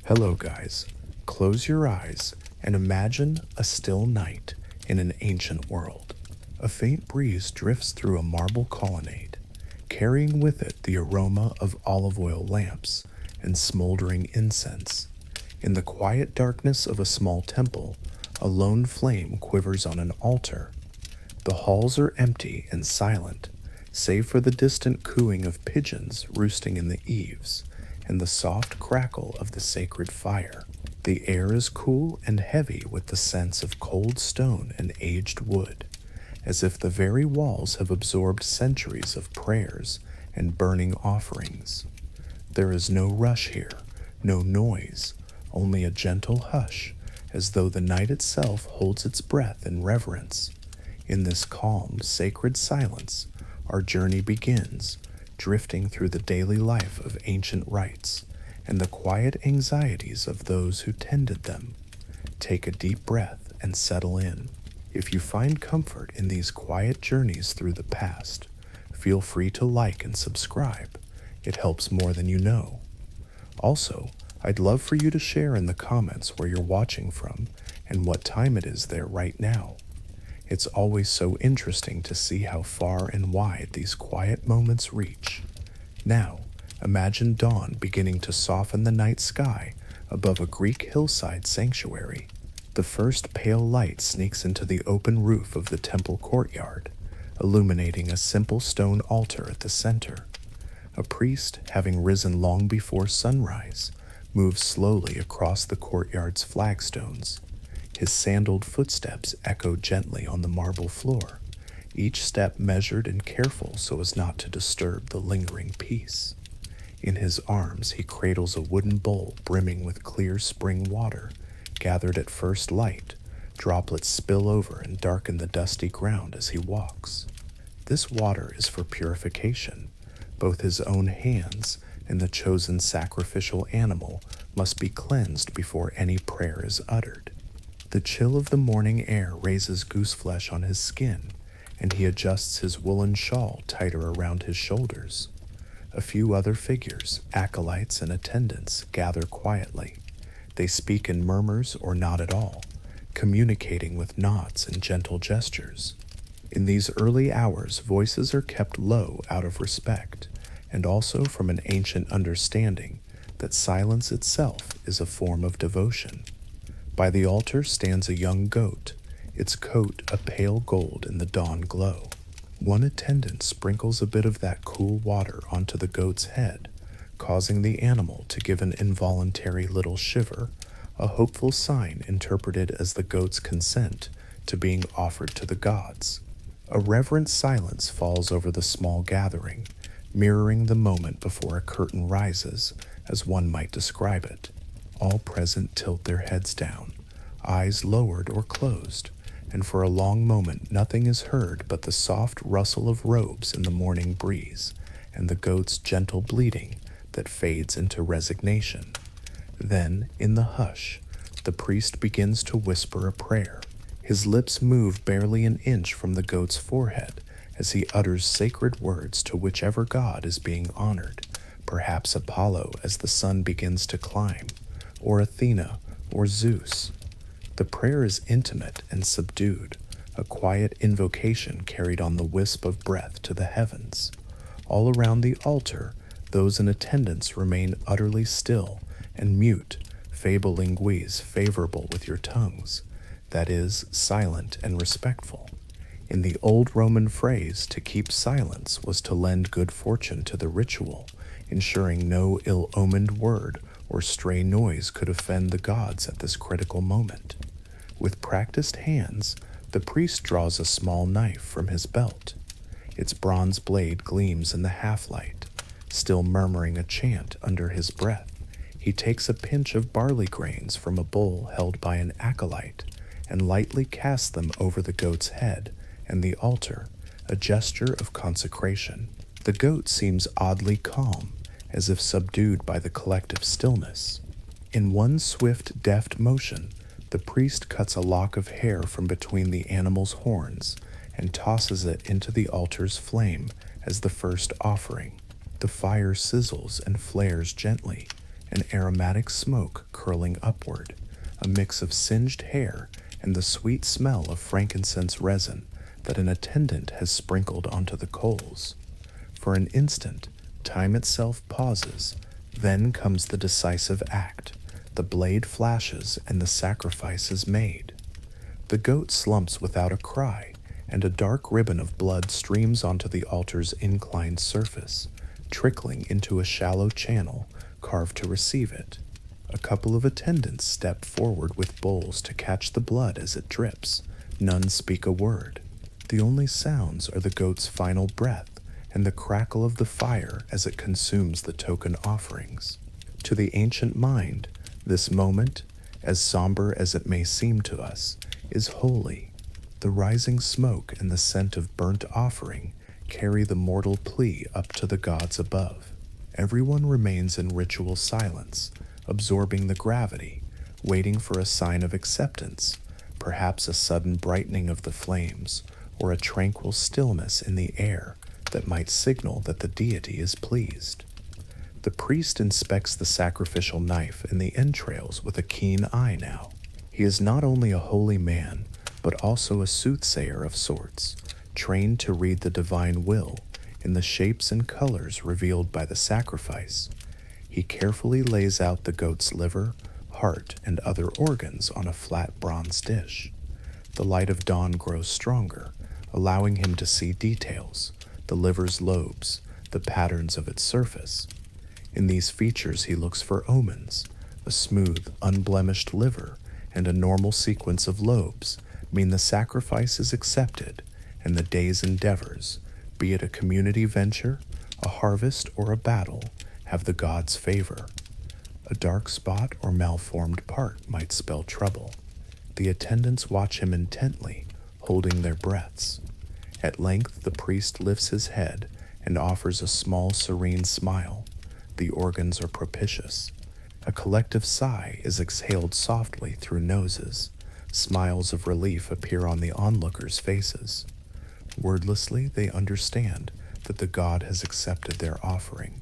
Hello, guys. Close your eyes and imagine a still night in an ancient world. A faint breeze drifts through a marble colonnade, carrying with it the aroma of olive oil lamps and smoldering incense. In the quiet darkness of a small temple, a lone flame quivers on an altar. The halls are empty and silent, save for the distant cooing of pigeons roosting in the eaves and the soft crackle of the sacred fire. The air is cool and heavy with the sense of cold stone and aged wood, as if the very walls have absorbed centuries of prayers and burning offerings. There is no rush here, no noise, only a gentle hush, as though the night itself holds its breath in reverence. In this calm, sacred silence, our journey begins, drifting through the daily life of ancient rites and the quiet anxieties of those who tended them. Take a deep breath and settle in. If you find comfort in these quiet journeys through the past, feel free to like and subscribe. It helps more than you know. Also, I'd love for you to share in the comments where you're watching from and what time it is there right now. It's always so interesting to see how far and wide these quiet moments reach. Now, imagine dawn beginning to soften the night sky above a Greek hillside sanctuary. The first pale light sneaks into the open roof of the temple courtyard, illuminating a simple stone altar at the center. A priest, having risen long before sunrise, moves slowly across the courtyard's flagstones. His sandaled footsteps echo gently on the marble floor, each step measured and careful so as not to disturb the lingering peace. In his arms he cradles a wooden bowl brimming with clear spring water, gathered at first light. Droplets spill over and darken the dusty ground as he walks. This water is for purification. Both his own hands and the chosen sacrificial animal must be cleansed before any prayer is uttered. The chill of the morning air raises gooseflesh on his skin, and he adjusts his woolen shawl tighter around his shoulders. A few other figures, acolytes and attendants, gather quietly. They speak in murmurs or not at all, communicating with nods and gentle gestures. In these early hours, voices are kept low out of respect, and also from an ancient understanding that silence itself is a form of devotion. By the altar stands a young goat, its coat a pale gold in the dawn glow. One attendant sprinkles a bit of that cool water onto the goat's head, causing the animal to give an involuntary little shiver, a hopeful sign interpreted as the goat's consent to being offered to the gods. A reverent silence falls over the small gathering, mirroring the moment before a curtain rises, as one might describe it. All present tilt their heads down, eyes lowered or closed, and for a long moment nothing is heard but the soft rustle of robes in the morning breeze and the goat's gentle bleating that fades into resignation. Then, in the hush, the priest begins to whisper a prayer. His lips move barely an inch from the goat's forehead as he utters sacred words to whichever god is being honored, perhaps Apollo as the sun begins to climb, or Athena, or Zeus. The prayer is intimate and subdued, a quiet invocation carried on the wisp of breath to the heavens. All around the altar, those in attendance remain utterly still and mute, fable linguis favorable with your tongues, that is, silent and respectful. In the old Roman phrase, to keep silence was to lend good fortune to the ritual, ensuring no ill-omened word or stray noise could offend the gods at this critical moment. With practiced hands, the priest draws a small knife from his belt. Its bronze blade gleams in the half-light. Still murmuring a chant under his breath, he takes a pinch of barley grains from a bowl held by an acolyte and lightly casts them over the goat's head and the altar, a gesture of consecration. The goat seems oddly calm, as if subdued by the collective stillness. In one swift, deft motion, the priest cuts a lock of hair from between the animal's horns and tosses it into the altar's flame as the first offering. The fire sizzles and flares gently, an aromatic smoke curling upward, a mix of singed hair and the sweet smell of frankincense resin that an attendant has sprinkled onto the coals. For an instant, time itself pauses, then comes the decisive act. The blade flashes and the sacrifice is made. The goat slumps without a cry, and a dark ribbon of blood streams onto the altar's inclined surface, trickling into a shallow channel carved to receive it. A couple of attendants step forward with bowls to catch the blood as it drips. None speak a word. The only sounds are the goat's final breath and the crackle of the fire as it consumes the token offerings. To the ancient mind, this moment, as somber as it may seem to us, is holy. The rising smoke and the scent of burnt offering carry the mortal plea up to the gods above. Everyone remains in ritual silence, absorbing the gravity, waiting for a sign of acceptance, perhaps a sudden brightening of the flames, or a tranquil stillness in the air that might signal that the deity is pleased. The priest inspects the sacrificial knife and the entrails with a keen eye now. He is not only a holy man, but also a soothsayer of sorts, trained to read the divine will in the shapes and colors revealed by the sacrifice. He carefully lays out the goat's liver, heart, and other organs on a flat bronze dish. The light of dawn grows stronger, allowing him to see details, the liver's lobes, the patterns of its surface. In these features he looks for omens. A smooth, unblemished liver and a normal sequence of lobes mean the sacrifice is accepted and the day's endeavors, be it a community venture, a harvest, or a battle, have the gods' favor. A dark spot or malformed part might spell trouble. The attendants watch him intently, holding their breaths. At length the priest lifts his head and offers a small, serene smile. The organs are propitious. A collective sigh is exhaled softly through noses. Smiles of relief appear on the onlookers' faces. Wordlessly, they understand that the god has accepted their offering.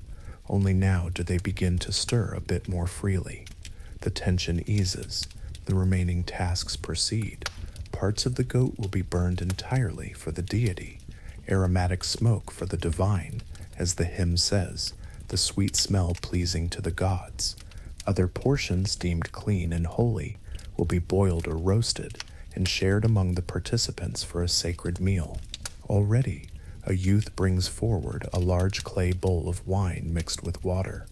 Only now do they begin to stir a bit more freely. The tension eases. The remaining tasks proceed. Parts of the goat will be burned entirely for the deity, aromatic smoke for the divine, as the hymn says, the sweet smell pleasing to the gods. Other portions deemed clean and holy will be boiled or roasted and shared among the participants for a sacred meal. Already, a youth brings forward a large clay bowl of wine mixed with water.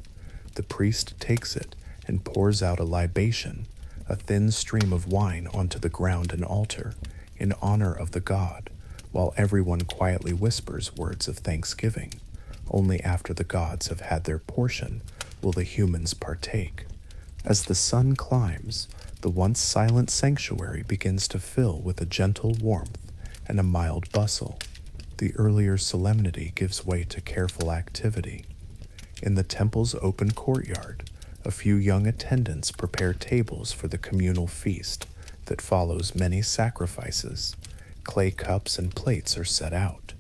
The priest takes it and pours out a libation, a thin stream of wine onto the ground and altar, in honor of the god, while everyone quietly whispers words of thanksgiving. Only after the gods have had their portion will the humans partake. As the sun climbs, the once silent sanctuary begins to fill with a gentle warmth and a mild bustle. The earlier solemnity gives way to careful activity. In the temple's open courtyard, a few young attendants prepare tables for the communal feast that follows many sacrifices. Clay cups and plates are set out.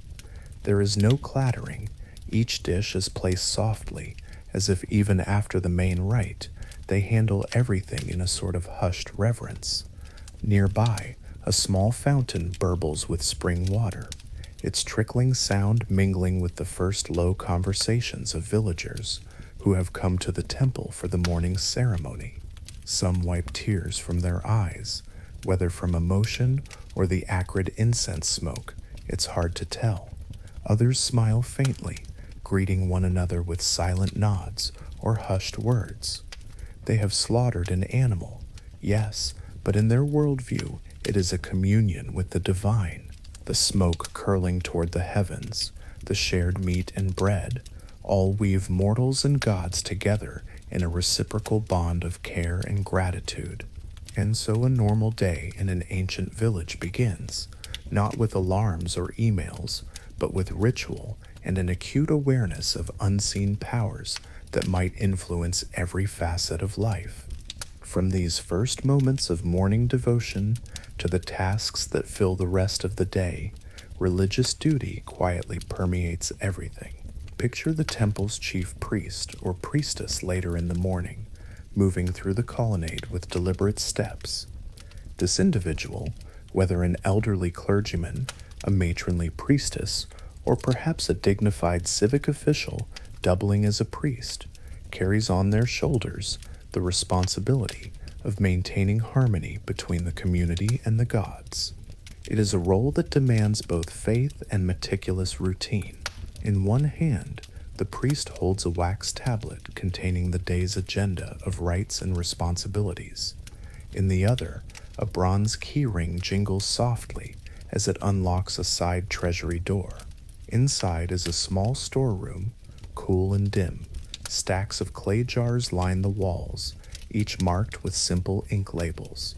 There is no clattering. Each dish is placed softly, as if even after the main rite, they handle everything in a sort of hushed reverence. Nearby, a small fountain burbles with spring water, its trickling sound mingling with the first low conversations of villagers who have come to the temple for the morning ceremony. Some wipe tears from their eyes, whether from emotion or the acrid incense smoke, it's hard to tell. Others smile faintly, greeting one another with silent nods or hushed words. They have slaughtered an animal, yes, but in their worldview, it is a communion with the divine. The smoke curling toward the heavens, the shared meat and bread, all weave mortals and gods together in a reciprocal bond of care and gratitude. And so a normal day in an ancient village begins, not with alarms or emails, but with ritual and an acute awareness of unseen powers that might influence every facet of life. From these first moments of morning devotion to the tasks that fill the rest of the day, religious duty quietly permeates everything. Picture the temple's chief priest or priestess later in the morning, moving through the colonnade with deliberate steps. This individual, whether an elderly clergyman, a matronly priestess, or perhaps a dignified civic official doubling as a priest, carries on their shoulders the responsibility of maintaining harmony between the community and the gods. It is a role that demands both faith and meticulous routine. In one hand, the priest holds a wax tablet containing the day's agenda of rights and responsibilities. In the other, a bronze key ring jingles softly as it unlocks a side treasury door. Inside is a small storeroom, cool and dim. Stacks of clay jars line the walls, each marked with simple ink labels.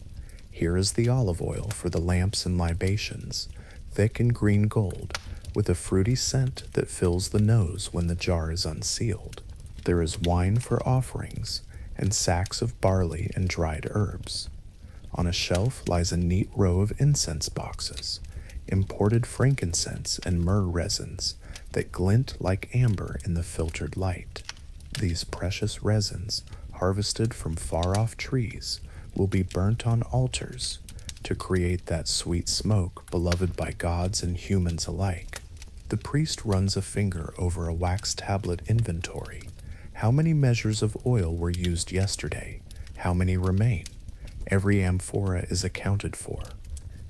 Here is the olive oil for the lamps and libations, thick in green gold, with a fruity scent that fills the nose when the jar is unsealed. There is wine for offerings, and sacks of barley and dried herbs. On a shelf lies a neat row of incense boxes, imported frankincense and myrrh resins that glint like amber in the filtered light. These precious resins, harvested from far-off trees, will be burnt on altars to create that sweet smoke beloved by gods and humans alike. The priest runs a finger over a wax tablet inventory. How many measures of oil were used yesterday? How many remain? Every amphora is accounted for.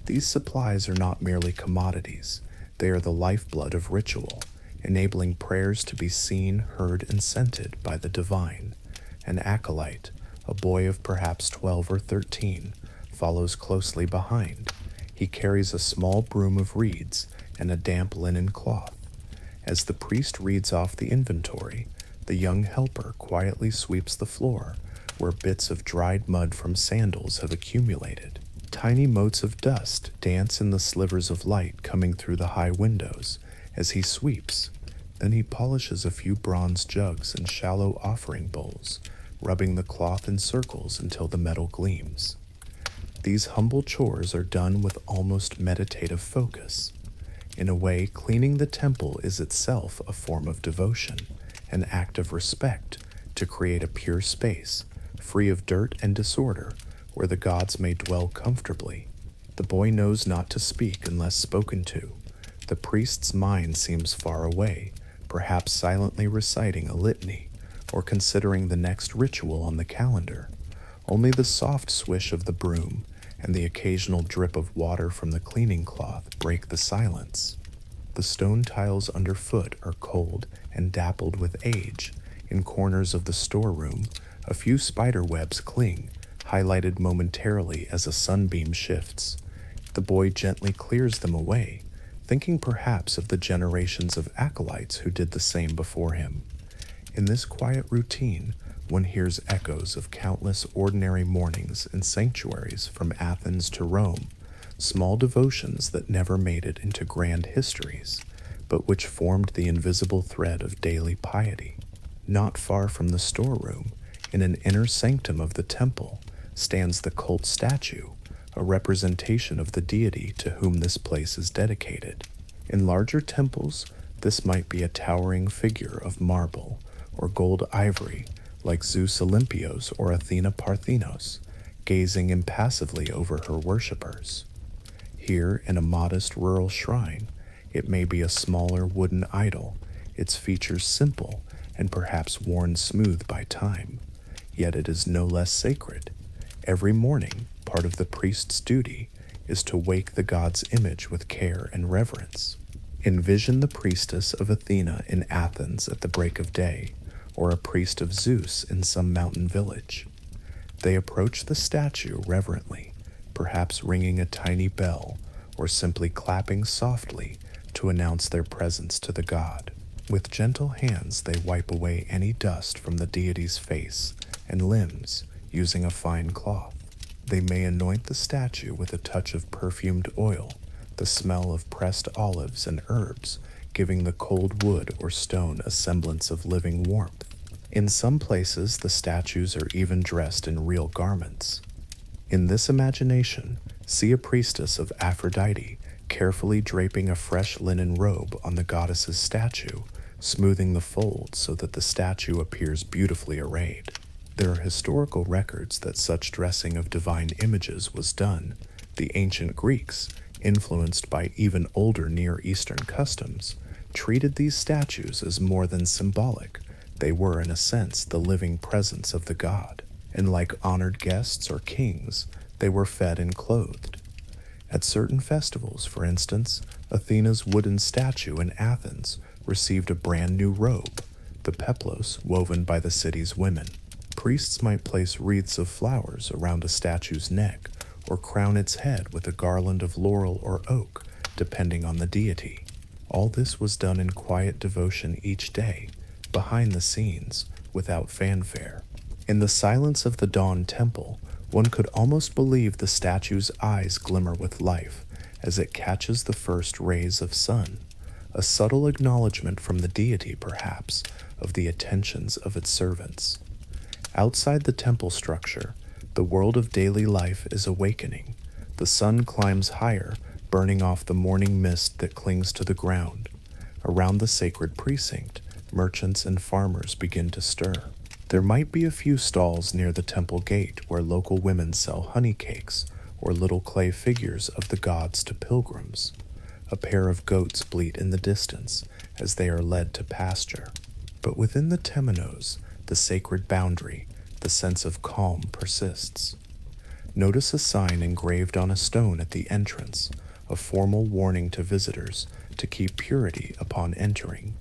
These supplies are not merely commodities. They are the lifeblood of ritual, enabling prayers to be seen, heard, and scented by the divine. An acolyte, a boy of perhaps 12 or 13, follows closely behind. He carries a small broom of reeds and a damp linen cloth. As the priest reads off the inventory, the young helper quietly sweeps the floor where bits of dried mud from sandals have accumulated. Tiny motes of dust dance in the slivers of light coming through the high windows as he sweeps. Then he polishes a few bronze jugs and shallow offering bowls, rubbing the cloth in circles until the metal gleams. These humble chores are done with almost meditative focus. In a way, cleaning the temple is itself a form of devotion, an act of respect to create a pure space, free of dirt and disorder, where the gods may dwell comfortably. The boy knows not to speak unless spoken to. The priest's mind seems far away, perhaps silently reciting a litany, or considering the next ritual on the calendar. Only the soft swish of the broom and the occasional drip of water from the cleaning cloth break the silence. The stone tiles underfoot are cold and dappled with age. In corners of the storeroom, a few spider webs cling, highlighted momentarily as a sunbeam shifts. The boy gently clears them away, thinking perhaps of the generations of acolytes who did the same before him. In this quiet routine, one hears echoes of countless ordinary mornings in sanctuaries from Athens to Rome, small devotions that never made it into grand histories, but which formed the invisible thread of daily piety. Not far from the storeroom, in an inner sanctum of the temple, stands the cult statue, a representation of the deity to whom this place is dedicated. In larger temples, this might be a towering figure of marble or gold ivory, like Zeus Olympios or Athena Parthenos, gazing impassively over her worshippers. Here, in a modest rural shrine, it may be a smaller wooden idol, its features simple and perhaps worn smooth by time. Yet it is no less sacred. Every morning, part of the priest's duty is to wake the god's image with care and reverence. Envision the priestess of Athena in Athens at the break of day, or a priest of Zeus in some mountain village. They approach the statue reverently, perhaps ringing a tiny bell or simply clapping softly to announce their presence to the god. With gentle hands, they wipe away any dust from the deity's face and limbs using a fine cloth. They may anoint the statue with a touch of perfumed oil, the smell of pressed olives and herbs giving the cold wood or stone a semblance of living warmth. In some places, the statues are even dressed in real garments. In this imagination, see a priestess of Aphrodite carefully draping a fresh linen robe on the goddess's statue, smoothing the folds so that the statue appears beautifully arrayed. There are historical records that such dressing of divine images was done. The ancient Greeks, influenced by even older Near Eastern customs, treated these statues as more than symbolic. They were, in a sense, the living presence of the god, and like honored guests or kings, they were fed and clothed. At certain festivals, for instance, Athena's wooden statue in Athens received a brand new robe, the peplos woven by the city's women. Priests might place wreaths of flowers around a statue's neck or crown its head with a garland of laurel or oak, depending on the deity. All this was done in quiet devotion each day, behind the scenes, without fanfare. In the silence of the dawn temple, one could almost believe the statue's eyes glimmer with life as it catches the first rays of sun, a subtle acknowledgement from the deity, perhaps, of the attentions of its servants. Outside the temple structure, the world of daily life is awakening. The sun climbs higher, burning off the morning mist that clings to the ground. Around the sacred precinct, merchants and farmers begin to stir. There might be a few stalls near the temple gate where local women sell honey cakes or little clay figures of the gods to pilgrims. A pair of goats bleat in the distance as they are led to pasture. But within the temenos, the sacred boundary, the sense of calm persists. Notice a sign engraved on a stone at the entrance, a formal warning to visitors to keep purity upon entering.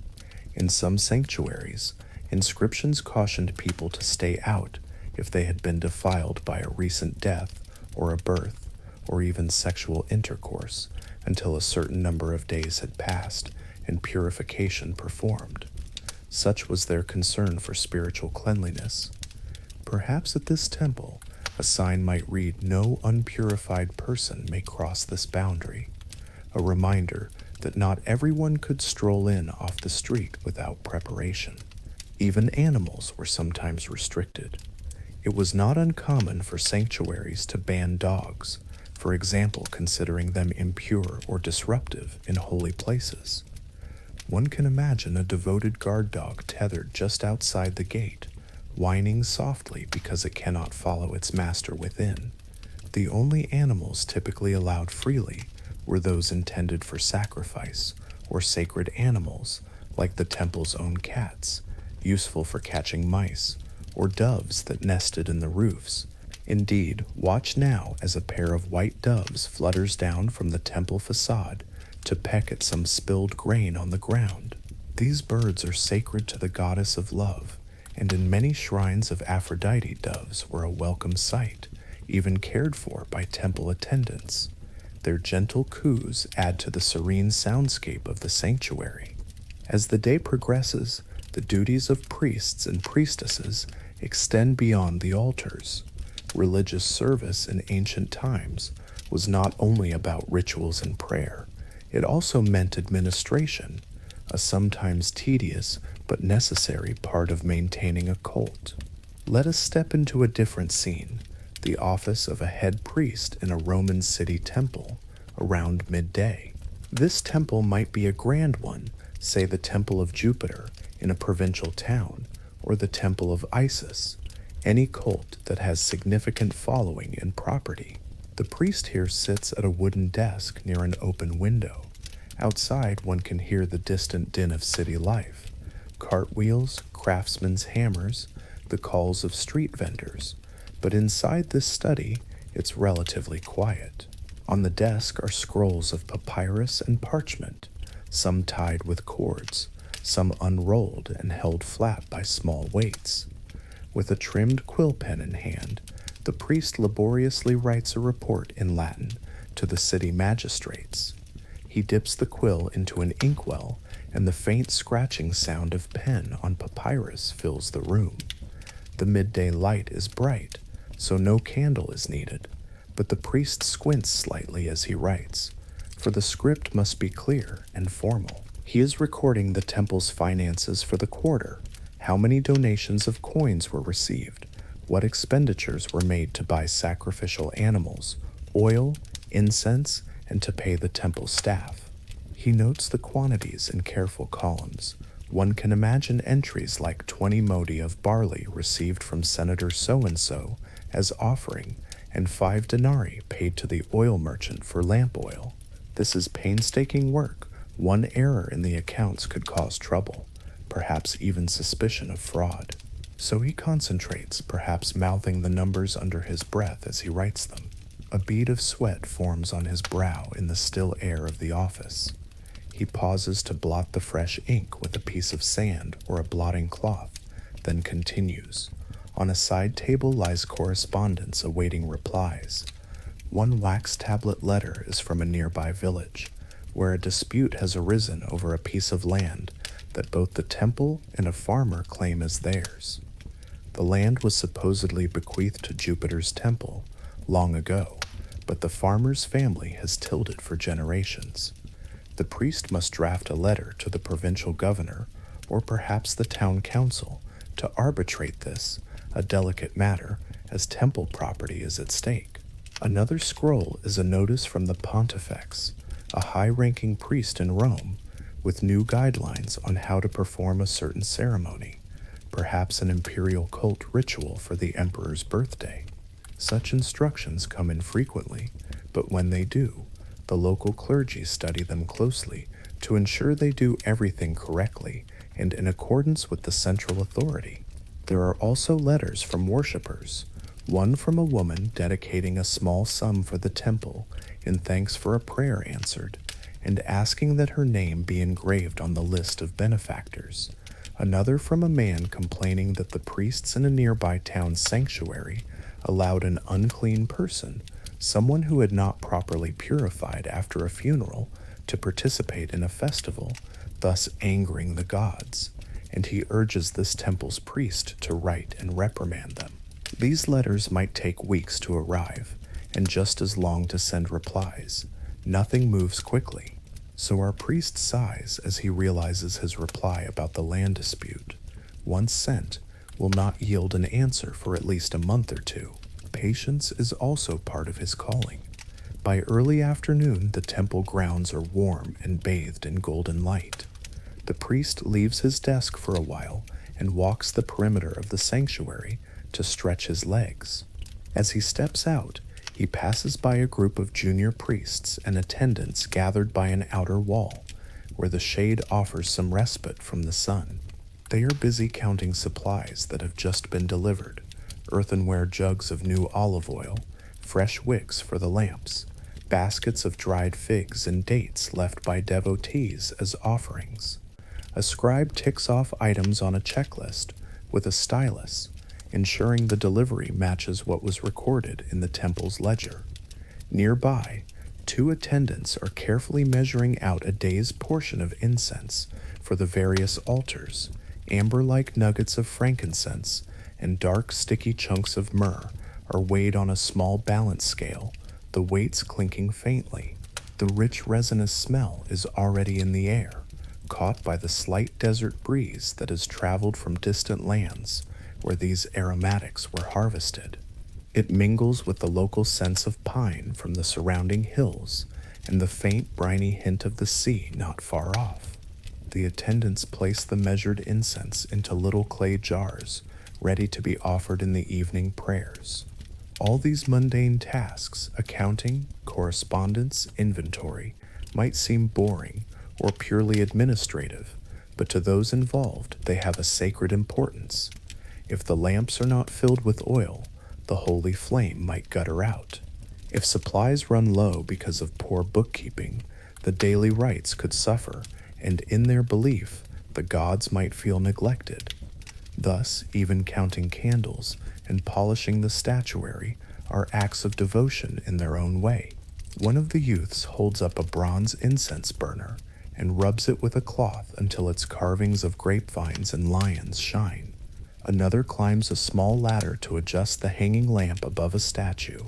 In some sanctuaries, inscriptions cautioned people to stay out if they had been defiled by a recent death or a birth or even sexual intercourse until a certain number of days had passed and purification performed. Such was their concern for spiritual cleanliness. Perhaps at this temple, a sign might read, "No unpurified person may cross this boundary," a reminder that not everyone could stroll in off the street without preparation. Even animals were sometimes restricted. It was not uncommon for sanctuaries to ban dogs, for example, considering them impure or disruptive in holy places. One can imagine a devoted guard dog tethered just outside the gate, whining softly because it cannot follow its master within. The only animals typically allowed freely were those intended for sacrifice, or sacred animals, like the temple's own cats, useful for catching mice, or doves that nested in the roofs. Indeed, watch now as a pair of white doves flutters down from the temple facade to peck at some spilled grain on the ground. These birds are sacred to the goddess of love, and in many shrines of Aphrodite, doves were a welcome sight, even cared for by temple attendants. Their gentle coos add to the serene soundscape of the sanctuary. As the day progresses, the duties of priests and priestesses extend beyond the altars. Religious service in ancient times was not only about rituals and prayer, it also meant administration, a sometimes tedious but necessary part of maintaining a cult. Let us step into a different scene, the office of a head priest in a Roman city temple around midday. This temple might be a grand one, say the Temple of Jupiter in a provincial town, or the Temple of Isis, any cult that has significant following and property. The priest here sits at a wooden desk near an open window. Outside, one can hear the distant din of city life, cartwheels, craftsmen's hammers, the calls of street vendors. But inside this study, it's relatively quiet. On the desk are scrolls of papyrus and parchment, some tied with cords, some unrolled and held flat by small weights. With a trimmed quill pen in hand, the priest laboriously writes a report in Latin to the city magistrates. He dips the quill into an inkwell, and the faint scratching sound of pen on papyrus fills the room. The midday light is bright, so no candle is needed, but the priest squints slightly as he writes, for the script must be clear and formal. He is recording the temple's finances for the quarter, how many donations of coins were received, what expenditures were made to buy sacrificial animals, oil, incense, and to pay the temple staff. He notes the quantities in careful columns, One can imagine entries like 20 modi of barley received from Senator so-and-so as offering, and 5 denarii paid to the oil merchant for lamp oil. This is painstaking work. One error in the accounts could cause trouble, perhaps even suspicion of fraud. So he concentrates, perhaps mouthing the numbers under his breath as he writes them. A bead of sweat forms on his brow in the still air of the office. He pauses to blot the fresh ink with a piece of sand or a blotting cloth, then continues. On a side table lies correspondence awaiting replies. One wax tablet letter is from a nearby village, where a dispute has arisen over a piece of land that both the temple and a farmer claim as theirs. The land was supposedly bequeathed to Jupiter's temple long ago, but the farmer's family has tilled it for generations. The priest must draft a letter to the provincial governor, or perhaps the town council, to arbitrate this, a delicate matter, as temple property is at stake. Another scroll is a notice from the pontifex, a high-ranking priest in Rome, with new guidelines on how to perform a certain ceremony, perhaps an imperial cult ritual for the emperor's birthday. Such instructions come infrequently, but when they do, the local clergy study them closely to ensure they do everything correctly and in accordance with the central authority. There are also letters from worshippers, one from a woman dedicating a small sum for the temple in thanks for a prayer answered, and asking that her name be engraved on the list of benefactors. Another from a man complaining that the priests in a nearby town sanctuary allowed an unclean person, someone who had not properly purified after a funeral, to participate in a festival, thus angering the gods, and he urges this temple's priest to write and reprimand them. These letters might take weeks to arrive, and just as long to send replies. Nothing moves quickly, so our priest sighs as he realizes his reply about the land dispute, once sent, will not yield an answer for at least a month or two. Patience is also part of his calling. By early afternoon, the temple grounds are warm and bathed in golden light. The priest leaves his desk for a while and walks the perimeter of the sanctuary to stretch his legs. As he steps out, he passes by a group of junior priests and attendants gathered by an outer wall, where the shade offers some respite from the sun. They are busy counting supplies that have just been delivered: earthenware jugs of new olive oil, fresh wicks for the lamps, baskets of dried figs and dates left by devotees as offerings. A scribe ticks off items on a checklist with a stylus, ensuring the delivery matches what was recorded in the temple's ledger. Nearby, 2 attendants are carefully measuring out a day's portion of incense for the various altars. Amber-like nuggets of frankincense and dark, sticky chunks of myrrh are weighed on a small balance scale, the weights clinking faintly. The rich resinous smell is already in the air, caught by the slight desert breeze that has traveled from distant lands where these aromatics were harvested. It mingles with the local sense of pine from the surrounding hills and the faint briny hint of the sea not far off. The attendants place the measured incense into little clay jars, ready to be offered in the evening prayers. All these mundane tasks, accounting, correspondence, inventory, might seem boring or purely administrative, but to those involved they have a sacred importance. If the lamps are not filled with oil, the holy flame might gutter out. If supplies run low because of poor bookkeeping, the daily rites could suffer, and in their belief, the gods might feel neglected. Thus, even counting candles and polishing the statuary are acts of devotion in their own way. One of the youths holds up a bronze incense burner and rubs it with a cloth until its carvings of grapevines and lions shine. Another climbs a small ladder to adjust the hanging lamp above a statue,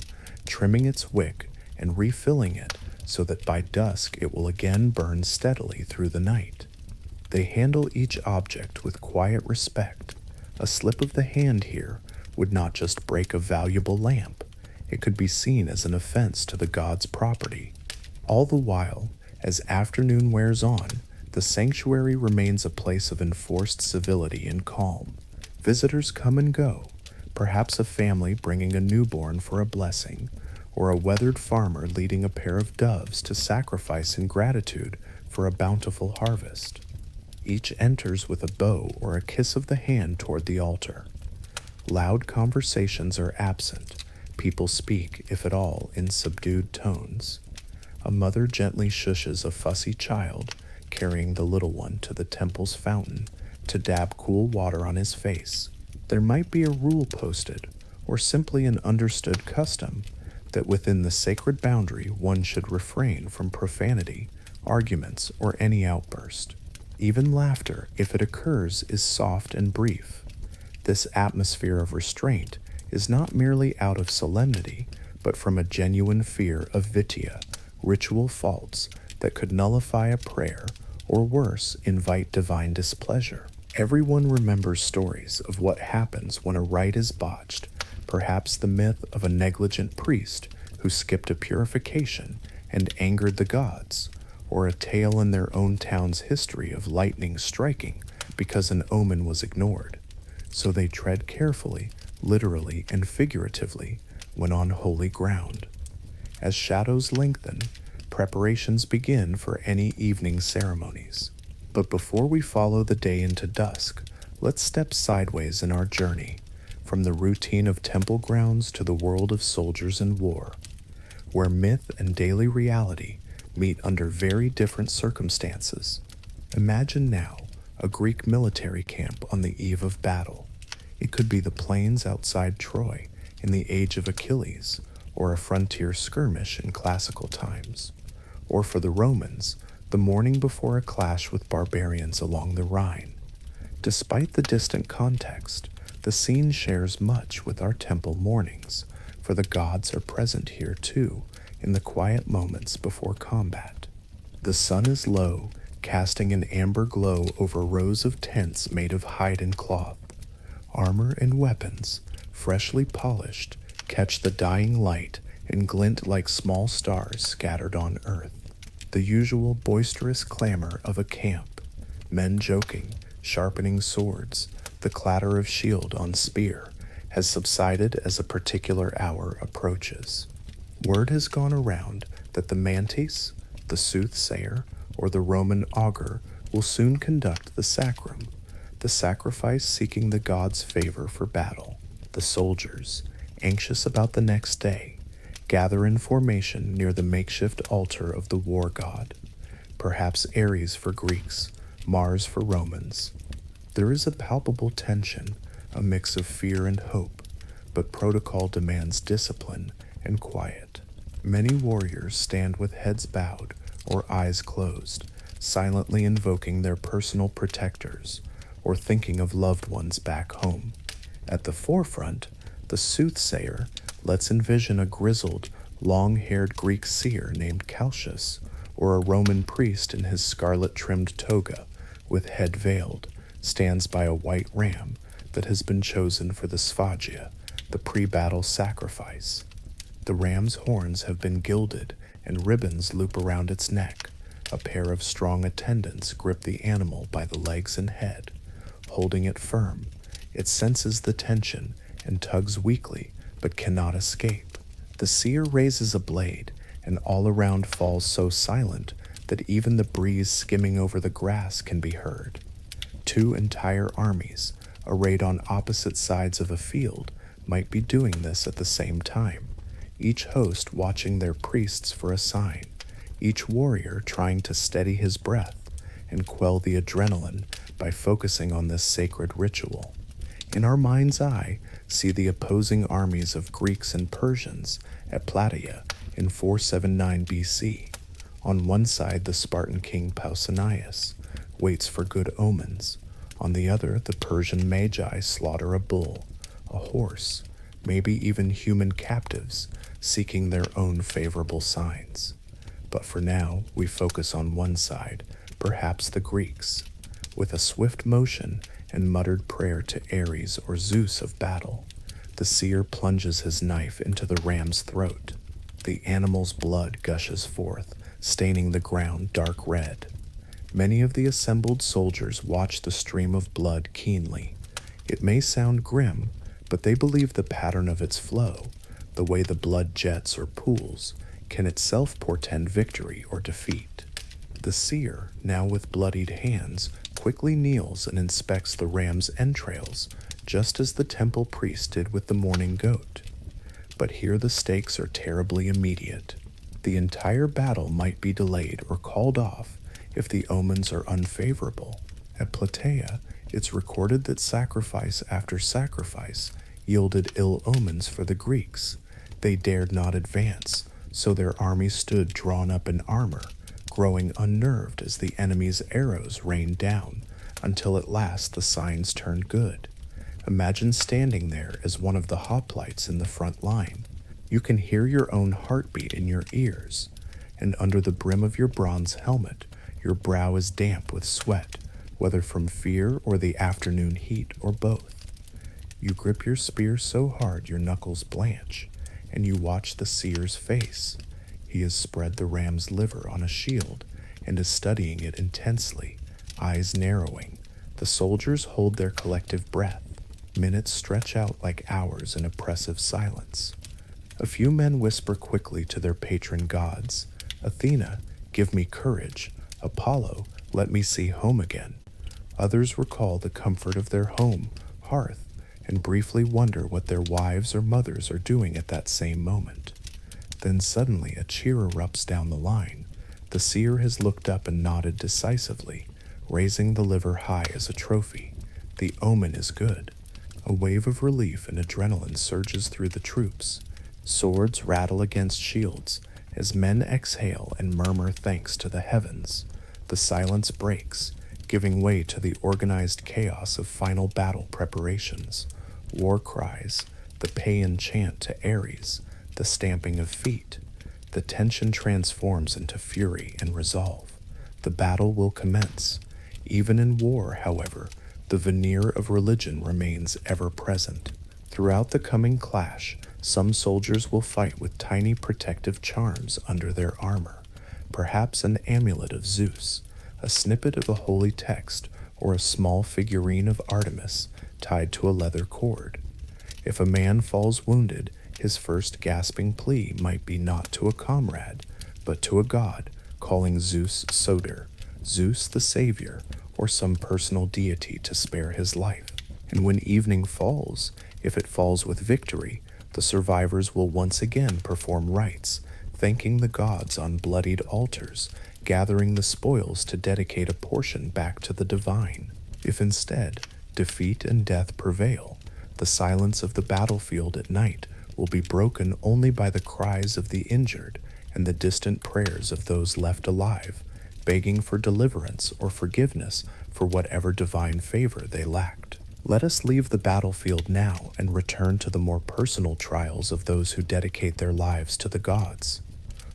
trimming its wick and refilling it so that by dusk it will again burn steadily through the night. They handle each object with quiet respect. A slip of the hand here would not just break a valuable lamp, it could be seen as an offense to the god's property. All the while, as afternoon wears on, The sanctuary remains a place of enforced civility and calm. Visitors come and go, perhaps a family bringing a newborn for a blessing, or a weathered farmer leading a pair of doves to sacrifice in gratitude for a bountiful harvest. Each enters with a bow or a kiss of the hand toward the altar. Loud conversations are absent. People speak, if at all, in subdued tones. A mother gently shushes a fussy child, carrying the little one to the temple's fountain to dab cool water on his face. There might be a rule posted, or simply an understood custom, that within the sacred boundary one should refrain from profanity, arguments, or any outburst. Even laughter, if it occurs, is soft and brief. This atmosphere of restraint is not merely out of solemnity, but from a genuine fear of vitya, ritual faults that could nullify a prayer, or worse, invite divine displeasure. Everyone remembers stories of what happens when a rite is botched, perhaps the myth of a negligent priest who skipped a purification and angered the gods, or a tale in their own town's history of lightning striking because an omen was ignored. So they tread carefully, literally and figuratively, when on holy ground. As shadows lengthen, preparations begin for any evening ceremonies. But before we follow the day into dusk, let's step sideways in our journey, from the routine of temple grounds to the world of soldiers and war, where myth and daily reality meet under very different circumstances. Imagine now a Greek military camp on the eve of battle. It could be the plains outside Troy in the age of Achilles, or a frontier skirmish in classical times. Or for the Romans, the morning before a clash with barbarians along the Rhine. Despite the distant context, the scene shares much with our temple mornings, for the gods are present here too, in the quiet moments before combat. The sun is low, casting an amber glow over rows of tents made of hide and cloth. Armor and weapons, freshly polished, catch the dying light and glint like small stars scattered on earth. The usual boisterous clamor of a camp, men joking, sharpening swords, the clatter of shield on spear, has subsided as a particular hour approaches. Word has gone around that the mantis, the soothsayer, or the Roman augur will soon conduct the sacrum, the sacrifice seeking the gods' favor for battle. The soldiers, anxious about the next day, gather in formation near the makeshift altar of the war god, perhaps Ares for Greeks, Mars for Romans. There is a palpable tension, a mix of fear and hope, but protocol demands discipline and quiet. Many warriors stand with heads bowed or eyes closed, silently invoking their personal protectors or thinking of loved ones back home. At the forefront, the soothsayer lets envision a grizzled, long-haired Greek seer named Calcius, or a Roman priest in his scarlet-trimmed toga, with head veiled, stands by a white ram that has been chosen for the sphagia, the pre-battle sacrifice. The ram's horns have been gilded and ribbons loop around its neck. A pair of strong attendants grip the animal by the legs and head, holding it firm. It senses the tension and tugs weakly, but cannot escape. The seer raises a blade, and all around falls so silent that even the breeze skimming over the grass can be heard. Two entire armies, arrayed on opposite sides of a field, might be doing this at the same time, each host watching their priests for a sign, each warrior trying to steady his breath and quell the adrenaline by focusing on this sacred ritual. In our mind's eye, see the opposing armies of Greeks and Persians at Plataea in 479 BC. On one side, the Spartan king Pausanias waits for good omens. On the other, the Persian magi slaughter a bull, a horse, maybe even human captives, seeking their own favorable signs. But for now, we focus on one side, perhaps the Greeks. With a swift motion and muttered prayer to Ares or Zeus of battle, the seer plunges his knife into the ram's throat. The animal's blood gushes forth, staining the ground dark red. Many of the assembled soldiers watch the stream of blood keenly. It may sound grim, but they believe the pattern of its flow, the way the blood jets or pools, can itself portend victory or defeat. The seer, now with bloodied hands, quickly kneels and inspects the ram's entrails, just as the temple priest did with the mourning goat. But here the stakes are terribly immediate. The entire battle might be delayed or called off if the omens are unfavorable. At Plataea, it's recorded that sacrifice after sacrifice yielded ill omens for the Greeks. They dared not advance, so their army stood drawn up in armor, growing unnerved as the enemy's arrows rained down, until at last the signs turned good. Imagine standing there as one of the hoplites in the front line. You can hear your own heartbeat in your ears, and under the brim of your bronze helmet, your brow is damp with sweat, whether from fear or the afternoon heat or both. You grip your spear so hard your knuckles blanch, and you watch the seer's face. He has spread the ram's liver on a shield and is studying it intensely, eyes narrowing. The soldiers hold their collective breath. Minutes stretch out like hours in oppressive silence. A few men whisper quickly to their patron gods. Athena, give me courage. Apollo, let me see home again. Others recall the comfort of their home, hearth, and briefly wonder what their wives or mothers are doing at that same moment. Then suddenly a cheer erupts down the line. The seer has looked up and nodded decisively, raising the liver high as a trophy. The omen is good. A wave of relief and adrenaline surges through the troops. Swords rattle against shields as men exhale and murmur thanks to the heavens. The silence breaks, giving way to the organized chaos of final battle preparations. War cries, the paean chant to Ares, the stamping of feet. The tension transforms into fury and resolve. The battle will commence. Even in war, however, the veneer of religion remains ever present. Throughout the coming clash, some soldiers will fight with tiny protective charms under their armor, perhaps an amulet of Zeus, a snippet of a holy text, or a small figurine of Artemis tied to a leather cord. If a man falls wounded, his first gasping plea might be not to a comrade, but to a god, calling Zeus Soter, Zeus the savior, or some personal deity to spare his life. And when evening falls, if it falls with victory, the survivors will once again perform rites, thanking the gods on bloodied altars, gathering the spoils to dedicate a portion back to the divine. If instead, defeat and death prevail, the silence of the battlefield at night will be broken only by the cries of the injured and the distant prayers of those left alive, begging for deliverance or forgiveness for whatever divine favor they lacked. Let us leave the battlefield now and return to the more personal trials of those who dedicate their lives to the gods.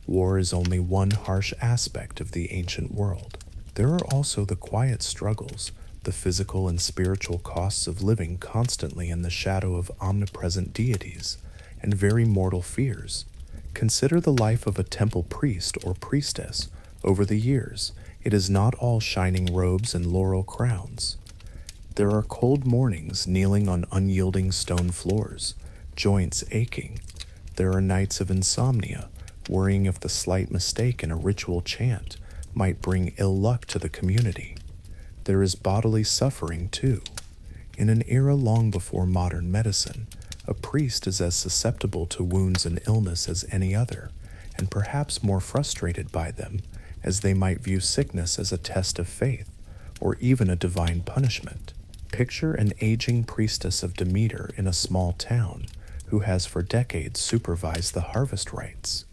War is only one harsh aspect of the ancient world. There are also the quiet struggles, the physical and spiritual costs of living constantly in the shadow of omnipresent deities, and very mortal fears. Consider the life of a temple priest or priestess. Over the years, it is not all shining robes and laurel crowns. There are cold mornings kneeling on unyielding stone floors, joints aching. There are nights of insomnia, worrying if the slight mistake in a ritual chant might bring ill luck to the community. There is bodily suffering, too. In an era long before modern medicine, a priest is as susceptible to wounds and illness as any other, and perhaps more frustrated by them, as they might view sickness as a test of faith, or even a divine punishment. Picture an aging priestess of Demeter in a small town, who has for decades supervised the harvest rites.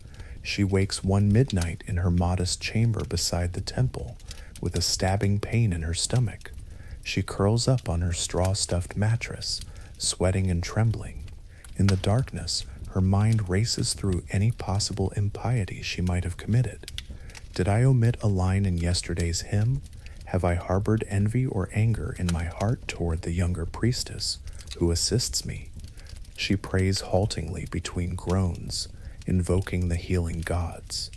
She wakes one midnight in her modest chamber beside the temple, with a stabbing pain in her stomach. She curls up on her straw-stuffed mattress, sweating and trembling. In the darkness, her mind races through any possible impiety she might have committed. Did I omit a line in yesterday's hymn? Have I harbored envy or anger in my heart toward the younger priestess who assists me? She prays haltingly between groans, invoking the healing gods.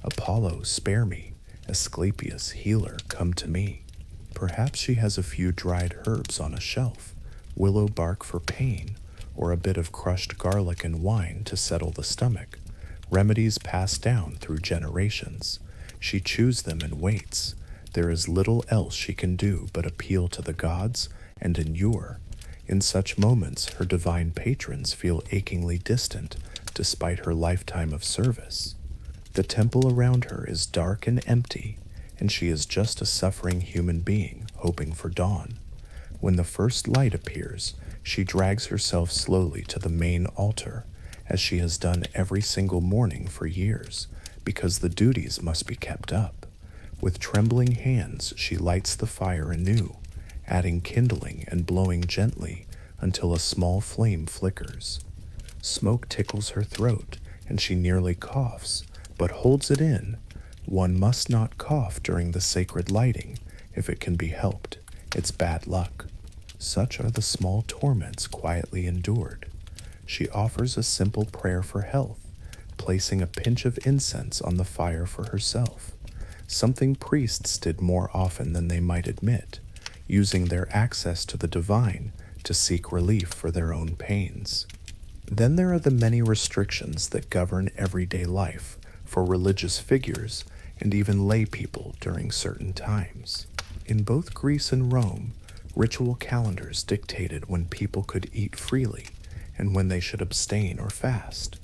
Apollo, spare me. Asclepius, healer, come to me. Perhaps she has a few dried herbs on a shelf, willow bark for pain, or a bit of crushed garlic and wine to settle the stomach, remedies passed down through generations. She chews them and waits. There is little else she can do but appeal to the gods and endure. In such moments, her divine patrons feel achingly distant despite her lifetime of service. The temple around her is dark and empty, and she is just a suffering human being hoping for dawn. When the first light appears, she drags herself slowly to the main altar, as she has done every single morning for years, because the duties must be kept up. With trembling hands, she lights the fire anew, adding kindling and blowing gently until a small flame flickers. Smoke tickles her throat, and she nearly coughs, but holds it in. One must not cough during the sacred lighting if it can be helped. It's bad luck. Such are the small torments quietly endured. She offers a simple prayer for health, placing a pinch of incense on the fire for herself, something priests did more often than they might admit, using their access to the divine to seek relief for their own pains. Then there are the many restrictions that govern everyday life for religious figures and even lay people during certain times. In both Greece and Rome, ritual calendars dictated when people could eat freely and when they should abstain or fast.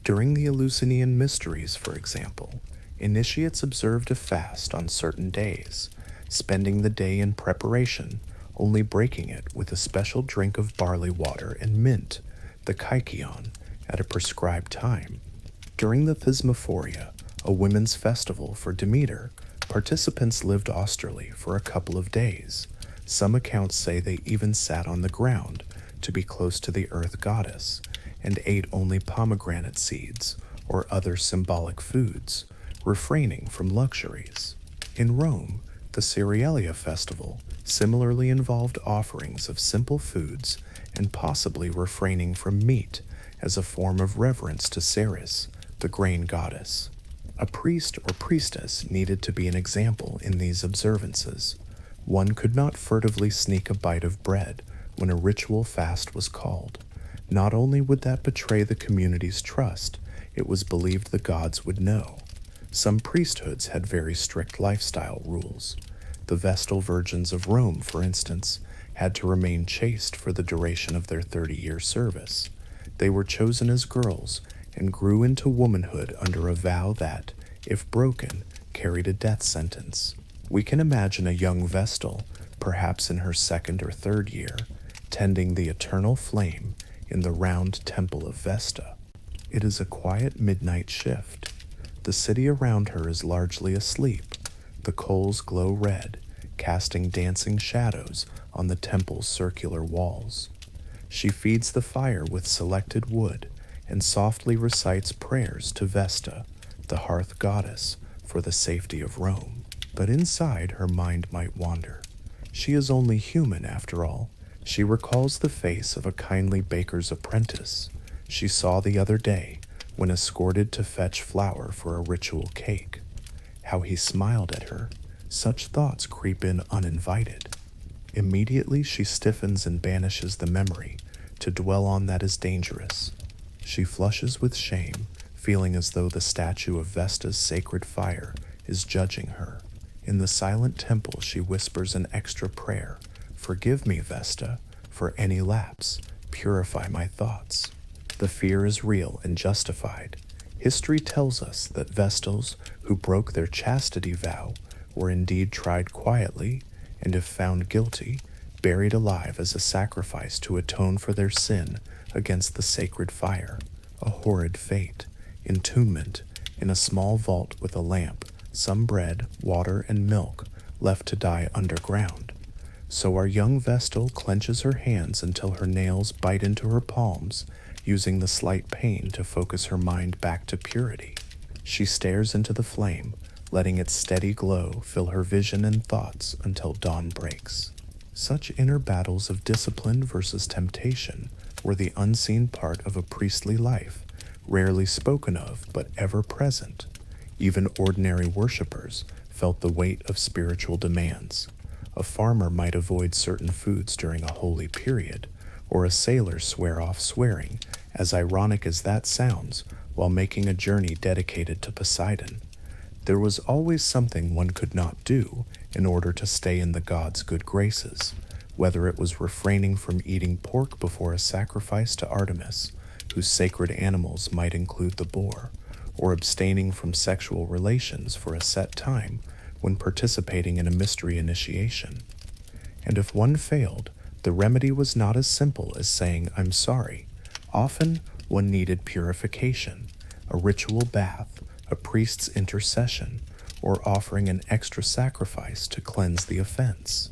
During the Eleusinian Mysteries, for example, initiates observed a fast on certain days, spending the day in preparation, only breaking it with a special drink of barley water and mint, the kykeon, at a prescribed time. During the Thesmophoria, a women's festival for Demeter, participants lived austerely for a couple of days. Some accounts say they even sat on the ground to be close to the earth goddess and ate only pomegranate seeds or other symbolic foods, refraining from luxuries. In Rome, the Cerealia festival similarly involved offerings of simple foods and possibly refraining from meat as a form of reverence to Ceres, the grain goddess. A priest or priestess needed to be an example in these observances. One could not furtively sneak a bite of bread when a ritual fast was called. Not only would that betray the community's trust, it was believed the gods would know. Some priesthoods had very strict lifestyle rules. The Vestal Virgins of Rome, for instance, had to remain chaste for the duration of their 30-year service. They were chosen as girls and grew into womanhood under a vow that, if broken, carried a death sentence. We can imagine a young Vestal, perhaps in her second or third year, tending the eternal flame in the round temple of Vesta. It is a quiet midnight shift. The city around her is largely asleep. The coals glow red, casting dancing shadows on the temple's circular walls. She feeds the fire with selected wood and softly recites prayers to Vesta, the hearth goddess, for the safety of Rome. But inside, her mind might wander. She is only human, after all. She recalls the face of a kindly baker's apprentice she saw the other day when escorted to fetch flour for a ritual cake. How he smiled at her. Such thoughts creep in uninvited. Immediately she stiffens and banishes the memory. To dwell on that is dangerous. She flushes with shame, feeling as though the statue of Vesta's sacred fire is judging her. In the silent temple she whispers an extra prayer. Forgive me, Vesta, for any lapse. Purify my thoughts. The fear is real and justified. History tells us that Vestals who broke their chastity vow were indeed tried quietly, and if found guilty, buried alive as a sacrifice to atone for their sin against the sacred fire. A horrid fate. Entombment in a small vault with a lamp, some bread, water, and milk left to die underground. So our young Vestal clenches her hands until her nails bite into her palms, using the slight pain to focus her mind back to purity. She stares into the flame, letting its steady glow fill her vision and thoughts until dawn breaks. Such inner battles of discipline versus temptation were the unseen part of a priestly life, rarely spoken of but ever present. Even ordinary worshippers felt the weight of spiritual demands. A farmer might avoid certain foods during a holy period, or a sailor swear off swearing, as ironic as that sounds, while making a journey dedicated to Poseidon. There was always something one could not do in order to stay in the god's good graces, whether it was refraining from eating pork before a sacrifice to Artemis, whose sacred animals might include the boar, or abstaining from sexual relations for a set time when participating in a mystery initiation. And if one failed, the remedy was not as simple as saying, "I'm sorry." Often, one needed purification, a ritual bath, a priest's intercession, or offering an extra sacrifice to cleanse the offense.